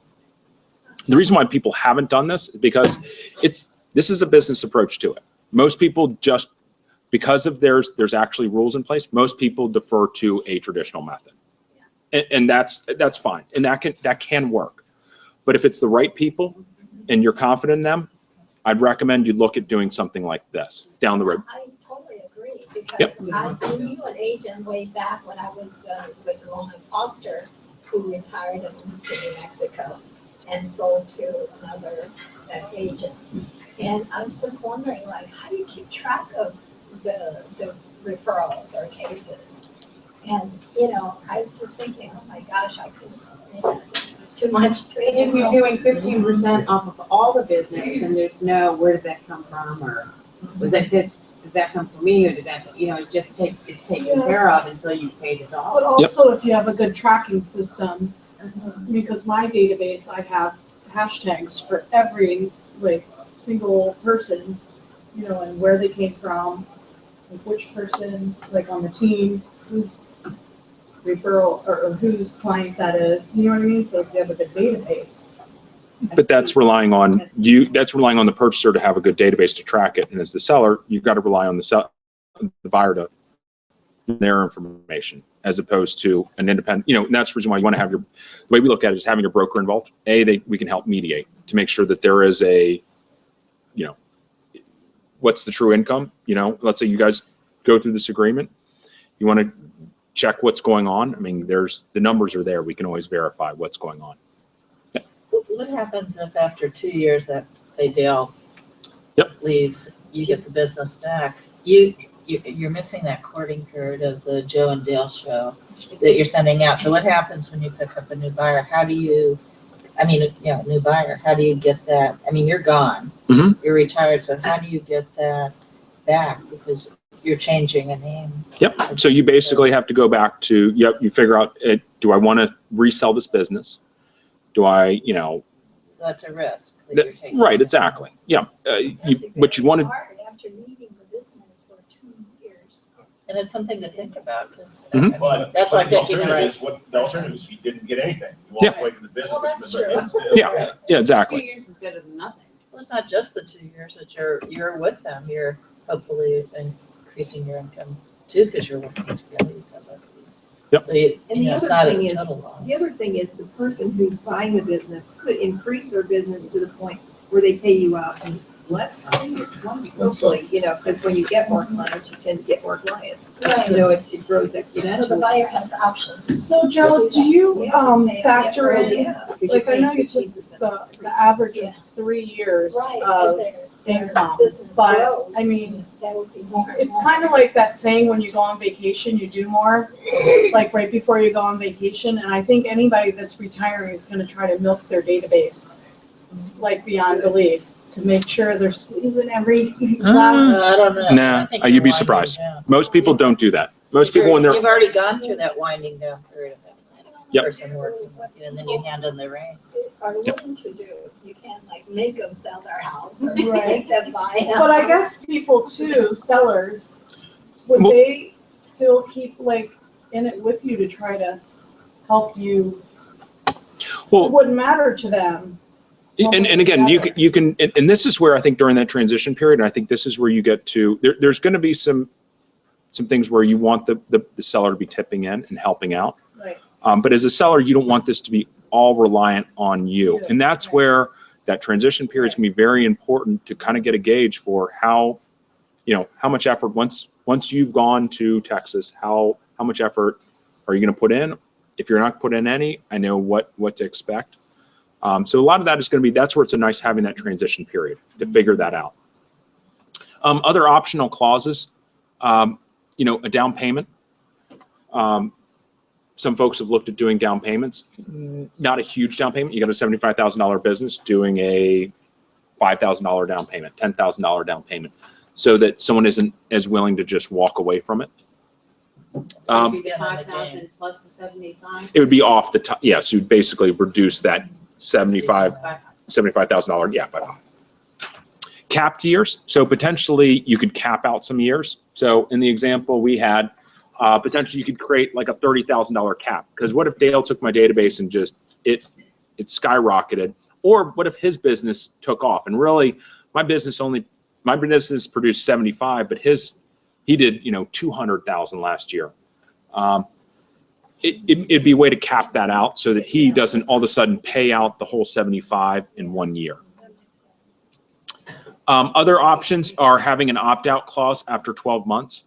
The reason why people haven't done this is because this is a business approach to it. Most people just, because of there's actually rules in place, most people defer to a traditional method. And that's fine. And that can work. But if it's the right people and you're confident in them, I'd recommend you look at doing something like this down the road. I totally agree, because Yep. I knew an agent way back when I was with Roman Foster, who retired and moved to New Mexico and sold to another agent. And I was just wondering, like, how do you keep track of the referrals or cases? And, I was just thinking, oh my gosh, I could, this is too much to If you're doing 15% off of all the business, and there's no, where did that come from, or did that come from me, or did that, it's taken care of until you paid it off. But also if you have a good tracking system, because my database, I have hashtags for every single person, and where they came from, which person, on the team, whose referral or whose client that is, you know what I mean? So if you have a good database. But that's relying on the purchaser to have a good database to track it. And as the seller, you've got to rely on the buyer to their information, as opposed to an independent, and that's the reason why you want to have the way we look at it is having your broker involved. We can help mediate to make sure that there is what's the true income? Let's say you guys go through this agreement. You want to check what's going on. I mean, the numbers are there. We can always verify what's going on. what happens if after 2 years that, say Dale leaves, you get the business back? You're missing that courting period of the Joe and Dale show that you're sending out. So what happens when you pick up a new buyer? How do you, new buyer, how do you get that? You're gone, you're retired. So how do you get that back? Because you're changing a name. Yep. So you basically have to go back to, you figure out, do I want to resell this business? Do I, So that's a risk that you're taking. Right, exactly. Yeah. What you want to, After leaving the business for 2 years. And it's something to think about, because But that's like thinking, right? the alternative is he didn't get anything. He walked Yeah. away from the business. Well, that's which is- true. yeah, exactly. 2 years is better than nothing. Well, it's not just the 2 years that you're with them. You're hopefully increasing your income too, because you're working together. Yep. So it's And the not other a thing is, total loss. the other thing is the person who's buying the business could increase their business to the point where they pay you out in less time. Hopefully, because when you get more clients, you tend to get more clients. Right. It grows So the exponentially. buyer has options. So Joe, do you factor in, Yeah, because you're I know paying you took 15%. the average of 3 years Right, as of their income, business but grows. I mean, That would be more. it's kind of like that saying, when you go on vacation, you do more, like right before you go on vacation. And I think anybody that's retiring is going to try to milk their database, like beyond belief, to make sure they're squeezing every last. I don't know. Nah, I think you'd you're be winding surprised. down. Most people don't do that. most people when they're You've already gone through that winding down period of having that Yep. person working with you, and then you hand them the reins. Are willing to do. You can't like make them sell their house or Right. make them buy a house. But I guess people too, sellers, would Well- they still keep like in it with you to try to help you? It well, wouldn't matter to them. and again, you can, and this is where I think during that transition period, and I think this is where you get to, there's going to be some things where you want the seller to be tipping in and helping out. Right. But as a seller, you don't want this to be all reliant on you. Yeah. And that's where that transition period is going to be very important to kind of get a gauge for how much effort, once you've gone to Texas, how much effort are you going to put in? If you're not put in any, I know what to expect. So a lot of that is going to be, that's where it's a nice having that transition period to figure that out. Other optional clauses, a down payment. Some folks have looked at doing down payments, not a huge down payment. You got a $75,000 business doing a $5,000 down payment, $10,000 down payment, so that someone isn't as willing to just walk away from it. Um, 5,000 plus the 75. It would be off the top. Yes, you'd basically reduce that $75,000, yeah, by 5. Capped years. So potentially you could cap out some years. So in the example we had, potentially you could create like a $30,000 cap. Because what if Dale took my database and just it skyrocketed? Or what if his business took off? And really, my business produced 75, but he did 200,000 last year. It'd be a way to cap that out so that he doesn't all of a sudden pay out the whole 75 in 1 year. Other options are having an opt-out clause after 12 months.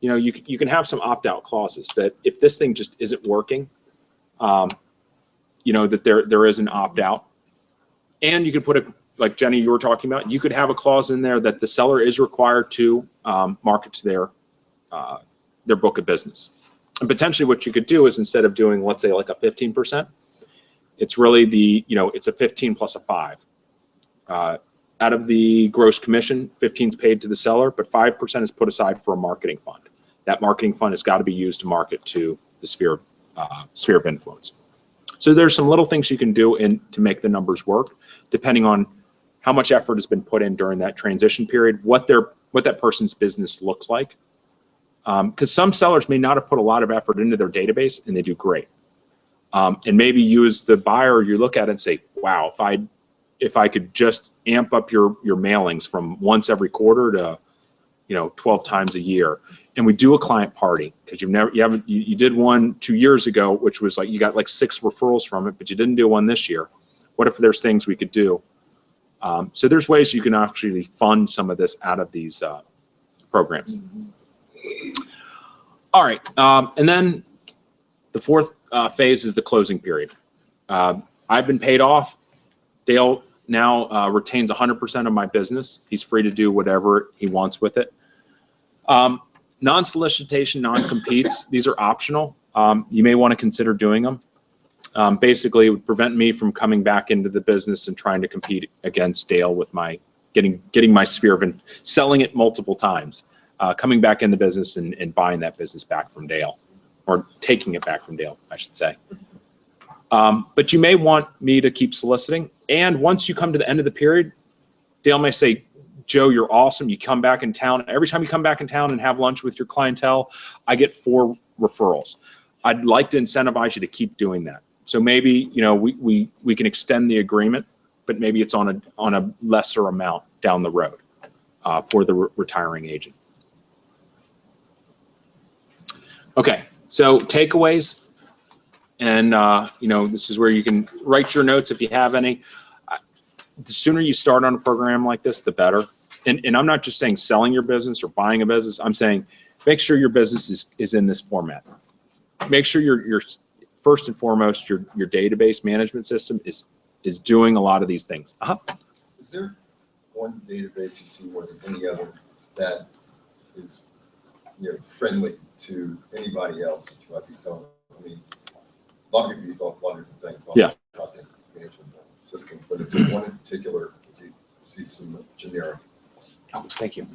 You can have some opt-out clauses that if this thing just isn't working, that there is an opt-out. And you could put like Jenny, you were talking about, you could have a clause in there that the seller is required to market to their book of business. And potentially what you could do is instead of doing, let's say like a 15%, it's really it's a 15 plus a 5. Out of the gross commission, 15 is paid to the seller, but 5% is put aside for a marketing fund. That marketing fund has got to be used to market to the sphere of influence. So there's some little things you can do to make the numbers work, depending on how much effort has been put in during that transition period, what that person's business looks like. Because some sellers may not have put a lot of effort into their database and they do great. And maybe you as the buyer, you look at it and say, wow, if I could just amp up your mailings from once every quarter to 12 times a year, and we do a client party, because you did one 2 years ago, which was like you got like 6 referrals from it, but you didn't do one this year. What if there's things we could do? So there's ways you can actually fund some of this out of these programs. All right, and then the fourth phase is the closing period. I've been paid off. Dale now retains 100% of my business. He's free to do whatever he wants with it. Non-solicitation, non-competes, these are optional. You may want to consider doing them. Basically, it would prevent me from coming back into the business and trying to compete against Dale with my getting my sphere of selling it multiple times, coming back in the business and buying that business back from Dale, or taking it back from Dale, I should say. But you may want me to keep soliciting. And once you come to the end of the period, Dale may say, Joe, you're awesome. You come back in town. Every time you come back in town and have lunch with your clientele, I get 4 referrals. I'd like to incentivize you to keep doing that. So maybe, we can extend the agreement, but maybe it's on a lesser amount down the road for the retiring agent. Okay, so takeaways. And, this is where you can write your notes if you have any. The sooner you start on a program like this, the better. And I'm not just saying selling your business or buying a business. I'm saying make sure your business is in this format. Make sure you're first and foremost, your database management system is doing a lot of these things. Is there one database you see more than any other that is friendly to anybody else that you might be selling? I mean, a lot of people use a lot of different things. Yeah. About the management system, but is there one in particular that you see some generic? Oh, thank you.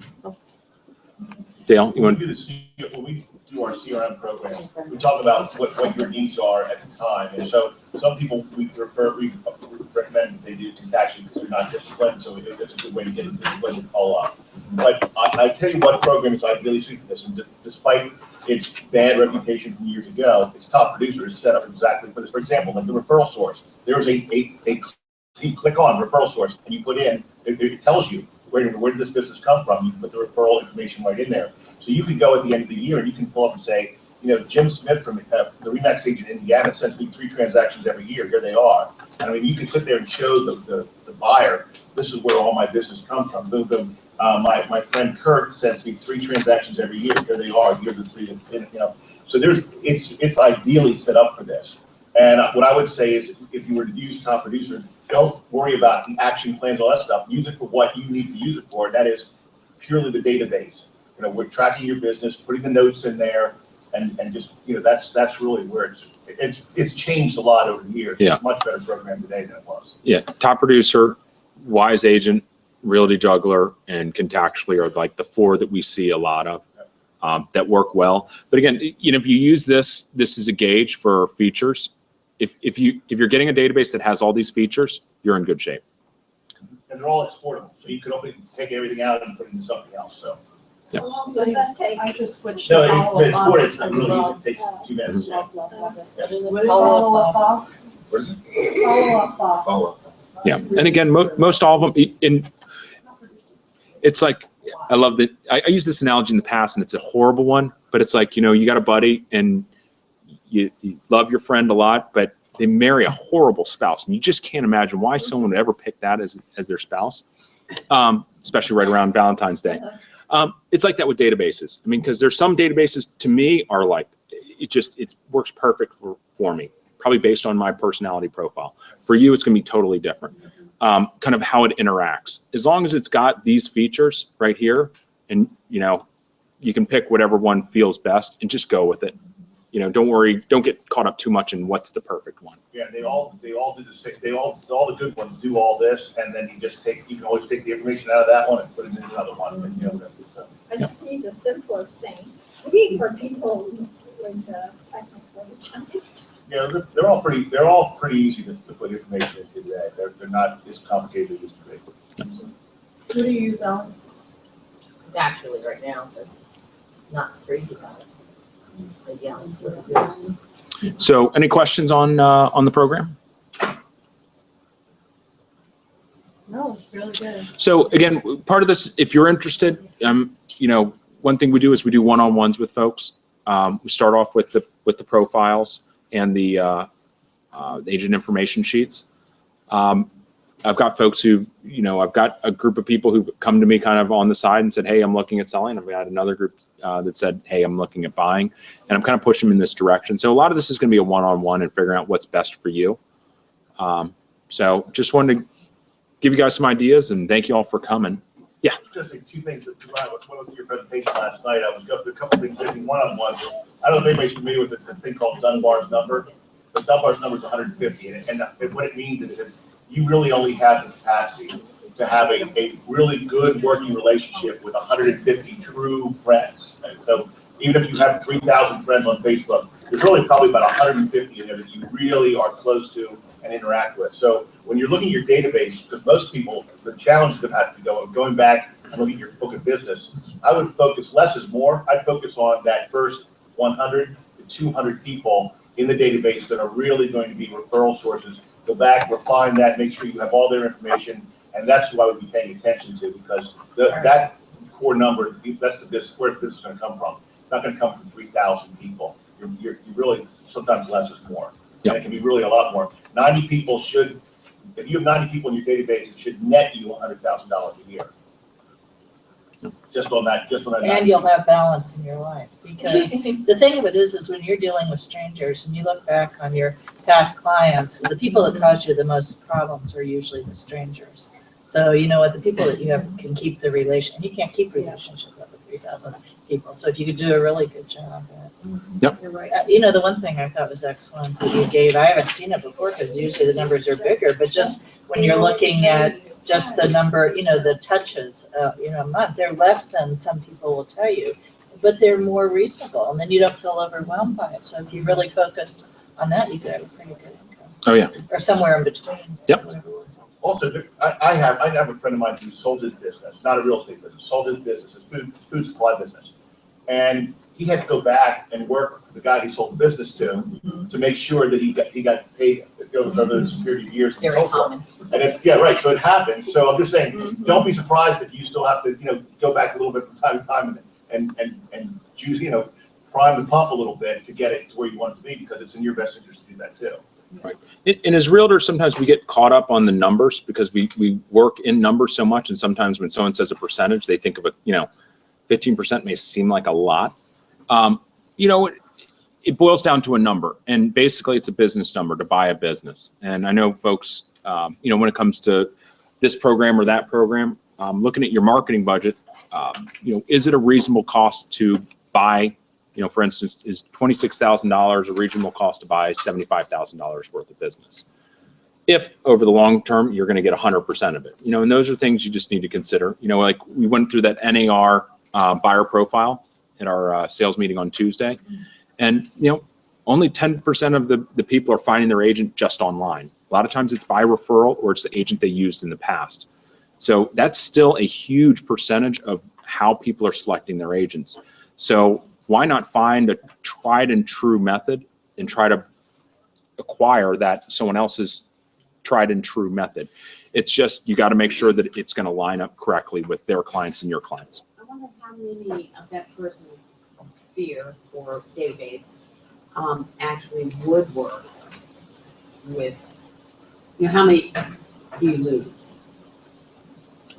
Dale, you want? We do do our CRM program, we talk about what your needs are at the time. And so some people we recommend they do contaction because they're not disciplined, so it's a good way to get disciplined and follow up. But I tell you what program is ideally suited for this, and despite its bad reputation from years ago, its top producer is set up exactly for this. For example, like the referral source, there's you click on referral source and you put in, it tells you where did this business come from. You put the referral information right in there. So you can go at the end of the year and you can pull up and say, Jim Smith from the RE/MAX agent in Indiana sends me 3 transactions every year. Here they are. And I mean, you can sit there and show the buyer, this is where all my business comes from. Boom, boom. My friend Kurt sends me 3 transactions every year. Here they are. Here are the 3. So it's ideally set up for this. And what I would say is, if you were to use top producer, don't worry about the action plans, all that stuff. Use it for what you need to use it for. And that is purely the database. We're tracking your business, putting the notes in there, and just that's really where it's changed a lot over the years. Yeah. It's a much better program today than it was. Yeah, top producer, wise agent, realty juggler, and contactually are like the 4 that we see a lot of that work well. But again, if you use this is a gauge for features. If you're getting a database that has all these features, you're in good shape. And they're all exportable, so you could take everything out and put it into something else. So Yeah. How long does that take? I just switched no, to to export follow-up it's not really easy. It takes 2 minutes. Love, love, love it. Yeah. What is follow-up boss? What is it? Follow-up boss. Oh, Yeah, and again, most all of them, it's like, I love that, I used this analogy in the past and it's a horrible one, but it's like, you got a buddy and you love your friend a lot, but they marry a horrible spouse. And you just can't imagine why someone would ever pick that as their spouse, especially right around Valentine's Day. It's like that with databases. I mean, because there's some databases to me are like, it works perfect for me, probably based on my personality profile. For you, it's going to be totally different. Kind of how it interacts. As long as it's got these features right here, and you can pick whatever one feels best and just go with it. Don't worry, don't get caught up too much in what's the perfect one. Yeah, they all do the same. All the good ones do all this, and then you can always take the information out of that one and put it in another one. And, I just need the simplest thing for people with technical challenge. they're all pretty easy to put information into today. They're not as complicated as they used to be. Who do you use, Alan? Naturally right now, but not crazy about it. But yeah, So any questions on the program? No, it's really good. So again, part of this, if you're interested, one thing we do is we do one-on-ones with folks. We start off with the profiles and the agent information sheets. I've got folks who, I've got a group of people who've come to me kind of on the side and said, hey, I'm looking at selling. I've got another group that said, hey, I'm looking at buying. And I'm kind of pushing them in this direction. So a lot of this is going to be a one-on-one and figuring out what's best for you. So just wanted to give you guys some ideas and thank you all for coming. Yeah. Just say 2 things. I was going through your presentation last night. I was going through a couple things in one-on-one. I don't know if anybody's familiar with a thing called Dunbar's number. The Dunbar's number is 150. And what it means is that you really only have the capacity to have a really good working relationship with 150 true friends. And so even if you have 3,000 friends on Facebook, there's really probably about 150 in there that you really are close to and interact with. So when you're looking at your database, because most people, the challenge is going to have to be going back and looking at your book of business, I would focus, less is more. I'd focus on that first 100 to 200 people in the database that are really going to be referral sources. Go back, refine that, make sure you have all their information, and that's who I would be paying attention to, because that core number, that's where this is going to come from. It's not going to come from 3,000 people. You're really, sometimes less is more. Yep. And it can be really a lot more. 90 people should, if you have 90 people in your database, it should net you $100,000 a year. Just on that. and you'll have balance in your life, because the thing of it is when you're dealing with strangers and you look back on your past clients, the people that cause you the most problems are usually the strangers. So the people that you have can keep the relation. You can't keep relationships up with 3,000 people. So if you could do a really good job at it. Yep. You're right. The one thing I thought was excellent that you gave, I haven't seen it before because usually the numbers are bigger, but just when you're looking at just the number, the touches, a month, they're less than some people will tell you. but they're more reasonable, and then you don't feel overwhelmed by it. So if you really focused on that, you could have a pretty good income. Oh, yeah. Or somewhere in between. Yep. Whatever works. Also, I have a friend of mine who sold his business, not a real estate business, sold his business, his food supply business. And he had to go back and work for the guy he sold the business to make sure that he got paid over those period of years and Very so forth. common. And it's, yeah, right, so it happens. So I'm just saying, don't be surprised if you still have to, go back a little bit from time to time and choose, prime the pump a little bit to get it to where you want it to be, because it's in your best interest to do that too. Right. And as realtors, sometimes we get caught up on the numbers because we work in numbers so much. And sometimes when someone says a percentage, they think of it, 15% may seem like a lot. It boils down to a number, and basically it's a business number to buy a business. And I know folks, when it comes to this program or that program, looking at your marketing budget, is it a reasonable cost to buy? For instance, is $26,000 a reasonable cost to buy $75,000 worth of business? If over the long term, you're going to get 100% of it, and those are things you just need to consider. Like we went through that NAR buyer profile at our sales meeting on Tuesday. And, only 10% of the people are finding their agent just online. A lot of times it's by referral or it's the agent they used in the past. So that's still a huge percentage of how people are selecting their agents. So why not find a tried and true method and try to acquire that someone else's tried and true method? It's just, you got to make sure that it's going to line up correctly with their clients and your clients. I wonder how many of that person's sphere or database actually would work with, how many do you lose? I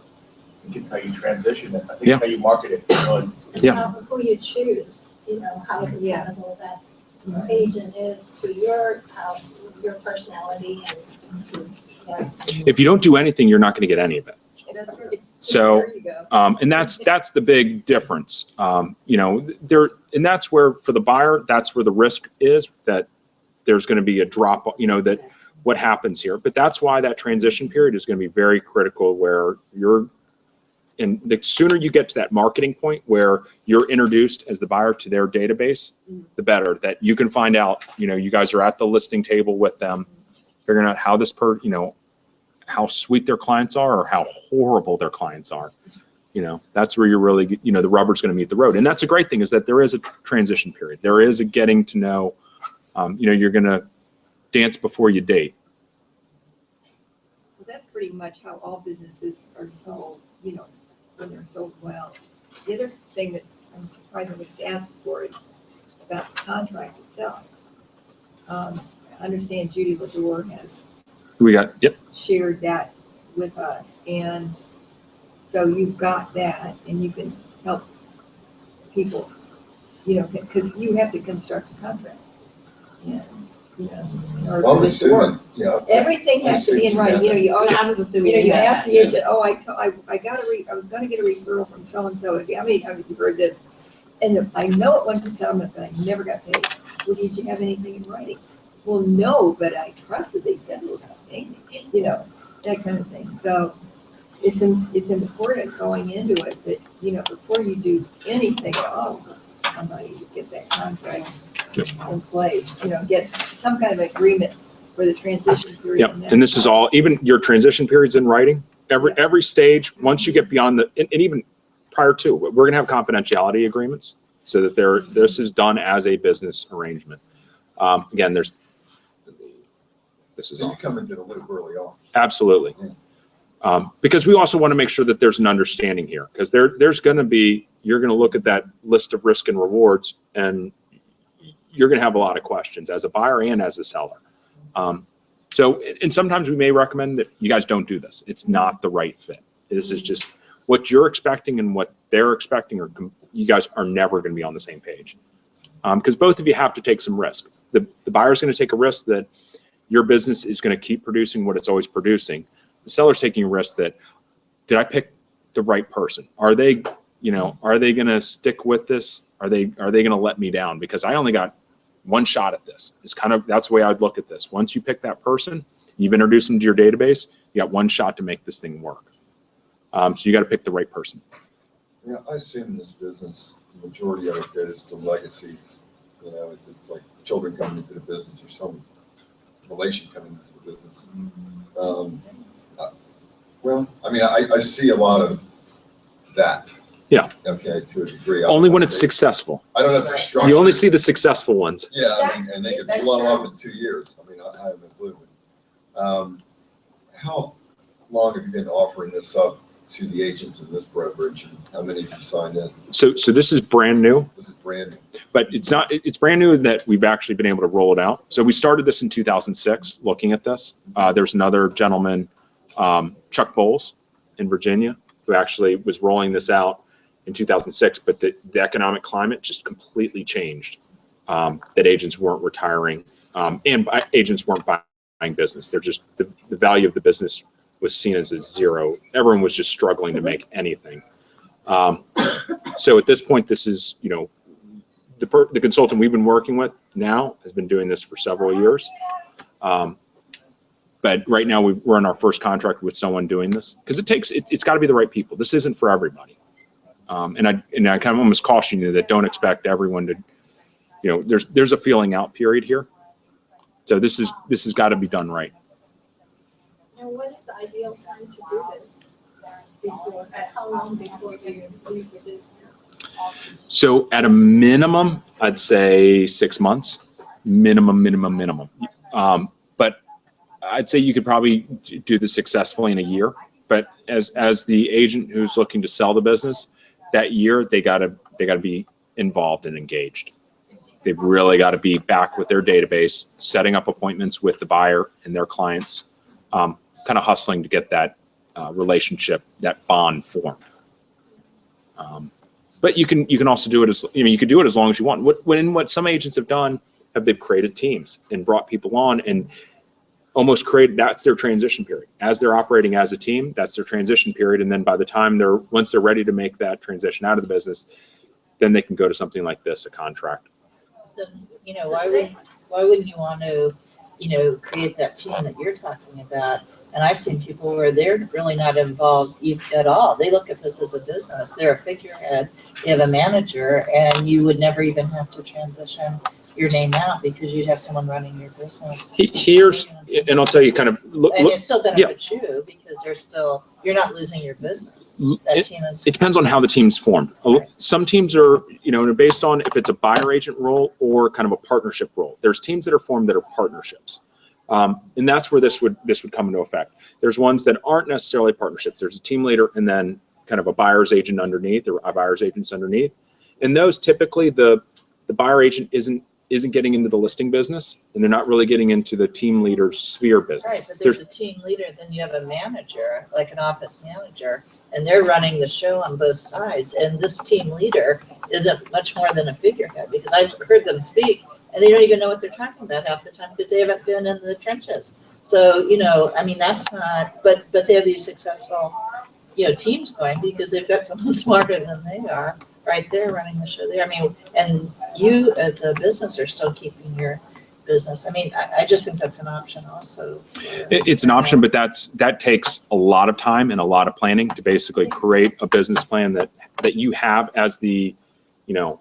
think it's how you transition it. I think Yeah. it's how you market it. Yeah. Who you choose, how compatible that agent is to your personality and to, If you don't do anything, you're not going to get any of it. That's true. So, There you go. and that's the big difference. And that's where, for the buyer, that's where the risk is, that there's going to be a drop, that what happens here. But that's why that transition period is going to be very critical, where and the sooner you get to that marketing point where you're introduced as the buyer to their database, the better, that you can find out, you guys are at the listing table with them, figuring out how how sweet their clients are or how horrible their clients are. That's where you're really, the rubber's going to meet the road. And that's a great thing, is that there is a transition period. There is a getting to know, you're going to dance before you date. Well, that's pretty much how all businesses are sold, when they're sold well. The other thing that I'm surprised I was asked for is about the contract itself. I understand Judy Lador has Yep. shared that with us, and so you've got that, and you can help people, because you have to construct a contract. And, in order Well, for I'm this to work. assuming, Everything has to be in writing, I was assuming. you that. ask the agent, oh, I was gonna get a referral from so-and-so, how many times have you heard this? And I know it went to settlement, but I never got paid. Well, did you have anything in writing? Well, no, but I trusted they said it was gonna pay me, that kind of thing. So it's important going into it that, before you do anything at all, somebody to get that contract in place, get some kind of agreement for the transition period. Yep. And this is all, even your transition periods in writing, every stage, once you get beyond and even prior to, we're going to have confidentiality agreements so that this is done as a business arrangement. Again, this is so you all. come into the loop early on. Absolutely. Because we also want to make sure that there's an understanding here, because there's going to be, you're going to look at that list of risk and rewards, and you're going to have a lot of questions as a buyer and as a seller. And sometimes we may recommend that you guys don't do this. It's not the right fit. This is just what you're expecting and what they're expecting, or you guys are never going to be on the same page. Because both of you have to take some risk. The buyer's going to take a risk that your business is going to keep producing what it's always producing. The seller's taking a risk that, did I pick the right person? Are they going to stick with this? Are they going to let me down? Because I only got one shot at this. That's the way I'd look at this. Once you pick that person, you've introduced them to your database, you got one shot to make this thing work. So you got to pick the right person. Yeah, I assume in this business, the majority of it goes to legacies. You know, it's like children coming into the business or some relation coming into the business. Well, I mean, I see a lot of that. Yeah. Okay, to a degree. Only when it's successful. I don't know if they're structured. You only see the successful ones. Yeah, I mean, and they could That's blow true. up in 2 years. I mean, I have no clue. How long have you been offering this up to the agents in this brokerage, and how many have you signed in? So this is brand new, This is brand new. but it's brand new that we've actually been able to roll it out. So we started this in 2006, looking at this. There's another gentleman, Chuck Bowles in Virginia, who actually was rolling this out in 2006, but the economic climate just completely changed, that agents weren't retiring, and agents weren't buying business. They're just, the value of the business was seen as a zero. Everyone was just struggling to make anything. So at this point, this is, you know, the consultant we've been working with now has been doing this for several years. But right now we're in our first contract with someone doing this, because it's got to be the right people. This isn't for everybody. And I kind of almost caution you that don't expect everyone to, you know, there's a feeling out period here. So this has got to be done right. And what is the ideal time to do this? Before, how long before you leave the business? So at a minimum, I'd say 6 months, minimum. But I'd say you could probably do this successfully in a year. But as the agent who's looking to sell the business, that year they gotta be involved and engaged. They've really got to be back with their database, setting up appointments with the buyer and their clients, kind of hustling to get that relationship, that bond formed. But you can also do it as, you know, you could do it as long as you want. What some agents have done, they've created teams and brought people on and almost created, that's their transition period. As they're operating as a team, that's their transition period. And then by the time once they're ready to make that transition out of the business, then they can go to something like this, a contract. Then, you know, why wouldn't you want to, you know, create that team that you're talking about? And I've seen people where they're really not involved at all. They look at this as a business. They're a figurehead. They have a manager, and you would never even have to transition your name out because you'd have someone running your business. Here's, and I'll tell you kind of, And it still benefits you because you're not losing your business. That team is. It depends on how the team's formed. Right. Some teams are, you know, based on if it's a buyer agent role or kind of a partnership role. There's teams that are formed that are partnerships. And that's where this would come into effect. There's ones that aren't necessarily partnerships. There's a team leader and then kind of a buyer's agent underneath, or a buyer's agents underneath. And those typically the buyer agent isn't getting into the listing business, and they're not really getting into the team leader's sphere business. Right, but there's a team leader, then you have a manager, like an office manager, and they're running the show on both sides. And this team leader isn't much more than a figurehead, because I've heard them speak and they don't even know what they're talking about half the time because they haven't been in the trenches. So, you know, I mean, that's not, but they have these successful, you know, teams going because they've got someone smarter than they are right there running the show there. I mean, and you as a business are still keeping your business. I mean, I just think that's an option also. It's an option, but that takes a lot of time and a lot of planning to basically create a business plan that you have as the, you know,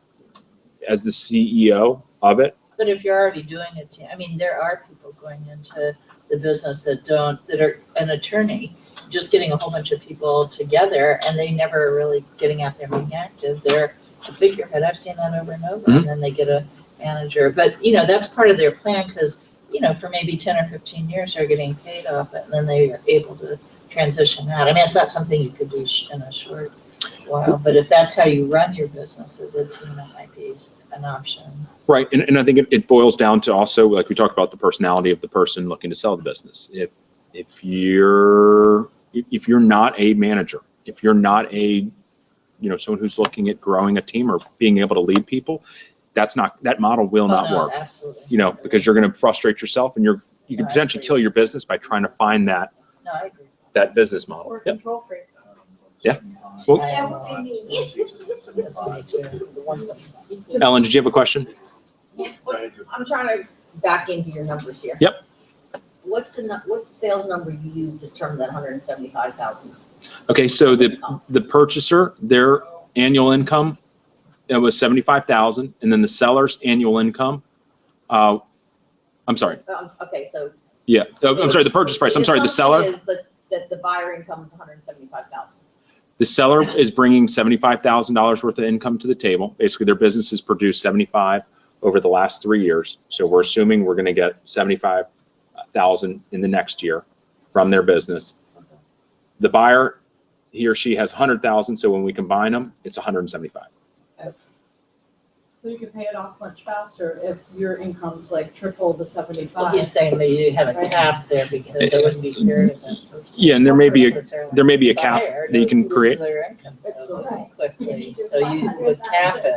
as the CEO of it. But if you're already doing it, I mean, there are people going into the business that are an attorney, just getting a whole bunch of people together, and they never really getting out there being active. They're a figurehead. I've seen that over and over, and then they get a manager. But, you know, that's part of their plan because, you know, for maybe 10 or 15 years, they're getting paid off it, and then they are able to transition out. I mean, it's not something you could do in a short while, but if that's how you run your business as a team, that might be an option. Right, and I think it boils down to also, like we talked about, the personality of the person looking to sell the business. If you're not a manager, if you're not a, you know, someone who's looking at growing a team or being able to lead people, that model will not work. Absolutely. You know, because you're going to frustrate yourself, and you can potentially kill your business by trying to find that I agree. that business model. Or Yep. control freak. Yeah. Well, That would be me. That's me too. The ones that- Ellen, did you have a question? I'm trying to back into your numbers here. Yep. What's the sales number you use to determine that 175,000? Okay, so the purchaser, annual income, it was 75,000, and then the seller's annual income, I'm sorry, Okay, so. yeah, I'm sorry, the purchase price, I'm sorry, the seller. assumption is that the buyer income is 175,000. The seller is bringing $75,000 worth of income to the table. Basically, their business has produced 75 over the last 3 years. So we're assuming we're going to get 75,000 in the next year from their business. The buyer, he or she has 100,000. So when we combine them, it's 175. So you could pay it off much faster if your income's like triple the Well, 75. he's saying that you have a cap there because it wouldn't be fair to that person. Yeah, and there may be a Necessarily. cap Buyer that you can loses create. their income It's so right. quickly, so you would cap it.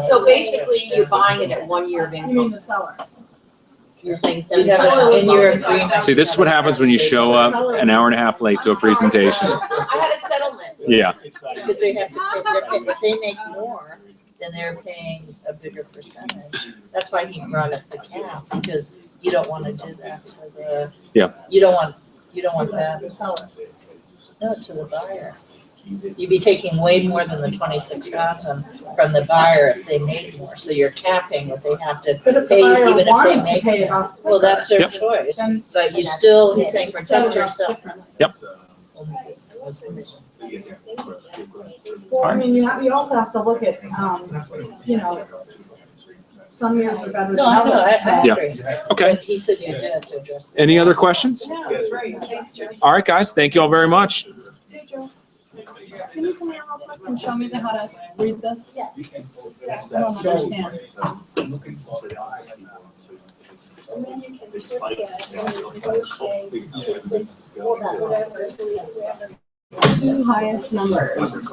So basically, you're buying it at 1 year of You mean income. the seller? You're saying You have 75. it in your agreement. See, this is what happens when you show up an hour and a half late to a presentation. I had a settlement. Yeah, Because they have to pay, if they make more, then they're paying a bigger percentage. That's why he brought up the cap, because you don't want to do that to the. Yeah. You don't want that, The seller. no, to the buyer. You'd be taking way more than the 26,000 from the buyer if they made more, so you're capping what they have to But if the pay, buyer even if wanted they to make pay it more. off Well, that's their Yep. choice, then but you still, he's saying it's set protect it up yourself. differently. Well, I mean, you also have to look at, you know, some years are better than No, I know, others. I Yeah. agree. okay. But he said you did have to address that. Any other questions? Yeah, great. Thanks, Joe. All right, guys, thank you all very much. Hey, Joe. Can you come here real quick and show me how to read this? Yes. I don't understand. And then you can click that and negotiate to this, whatever, whoever. Two highest numbers.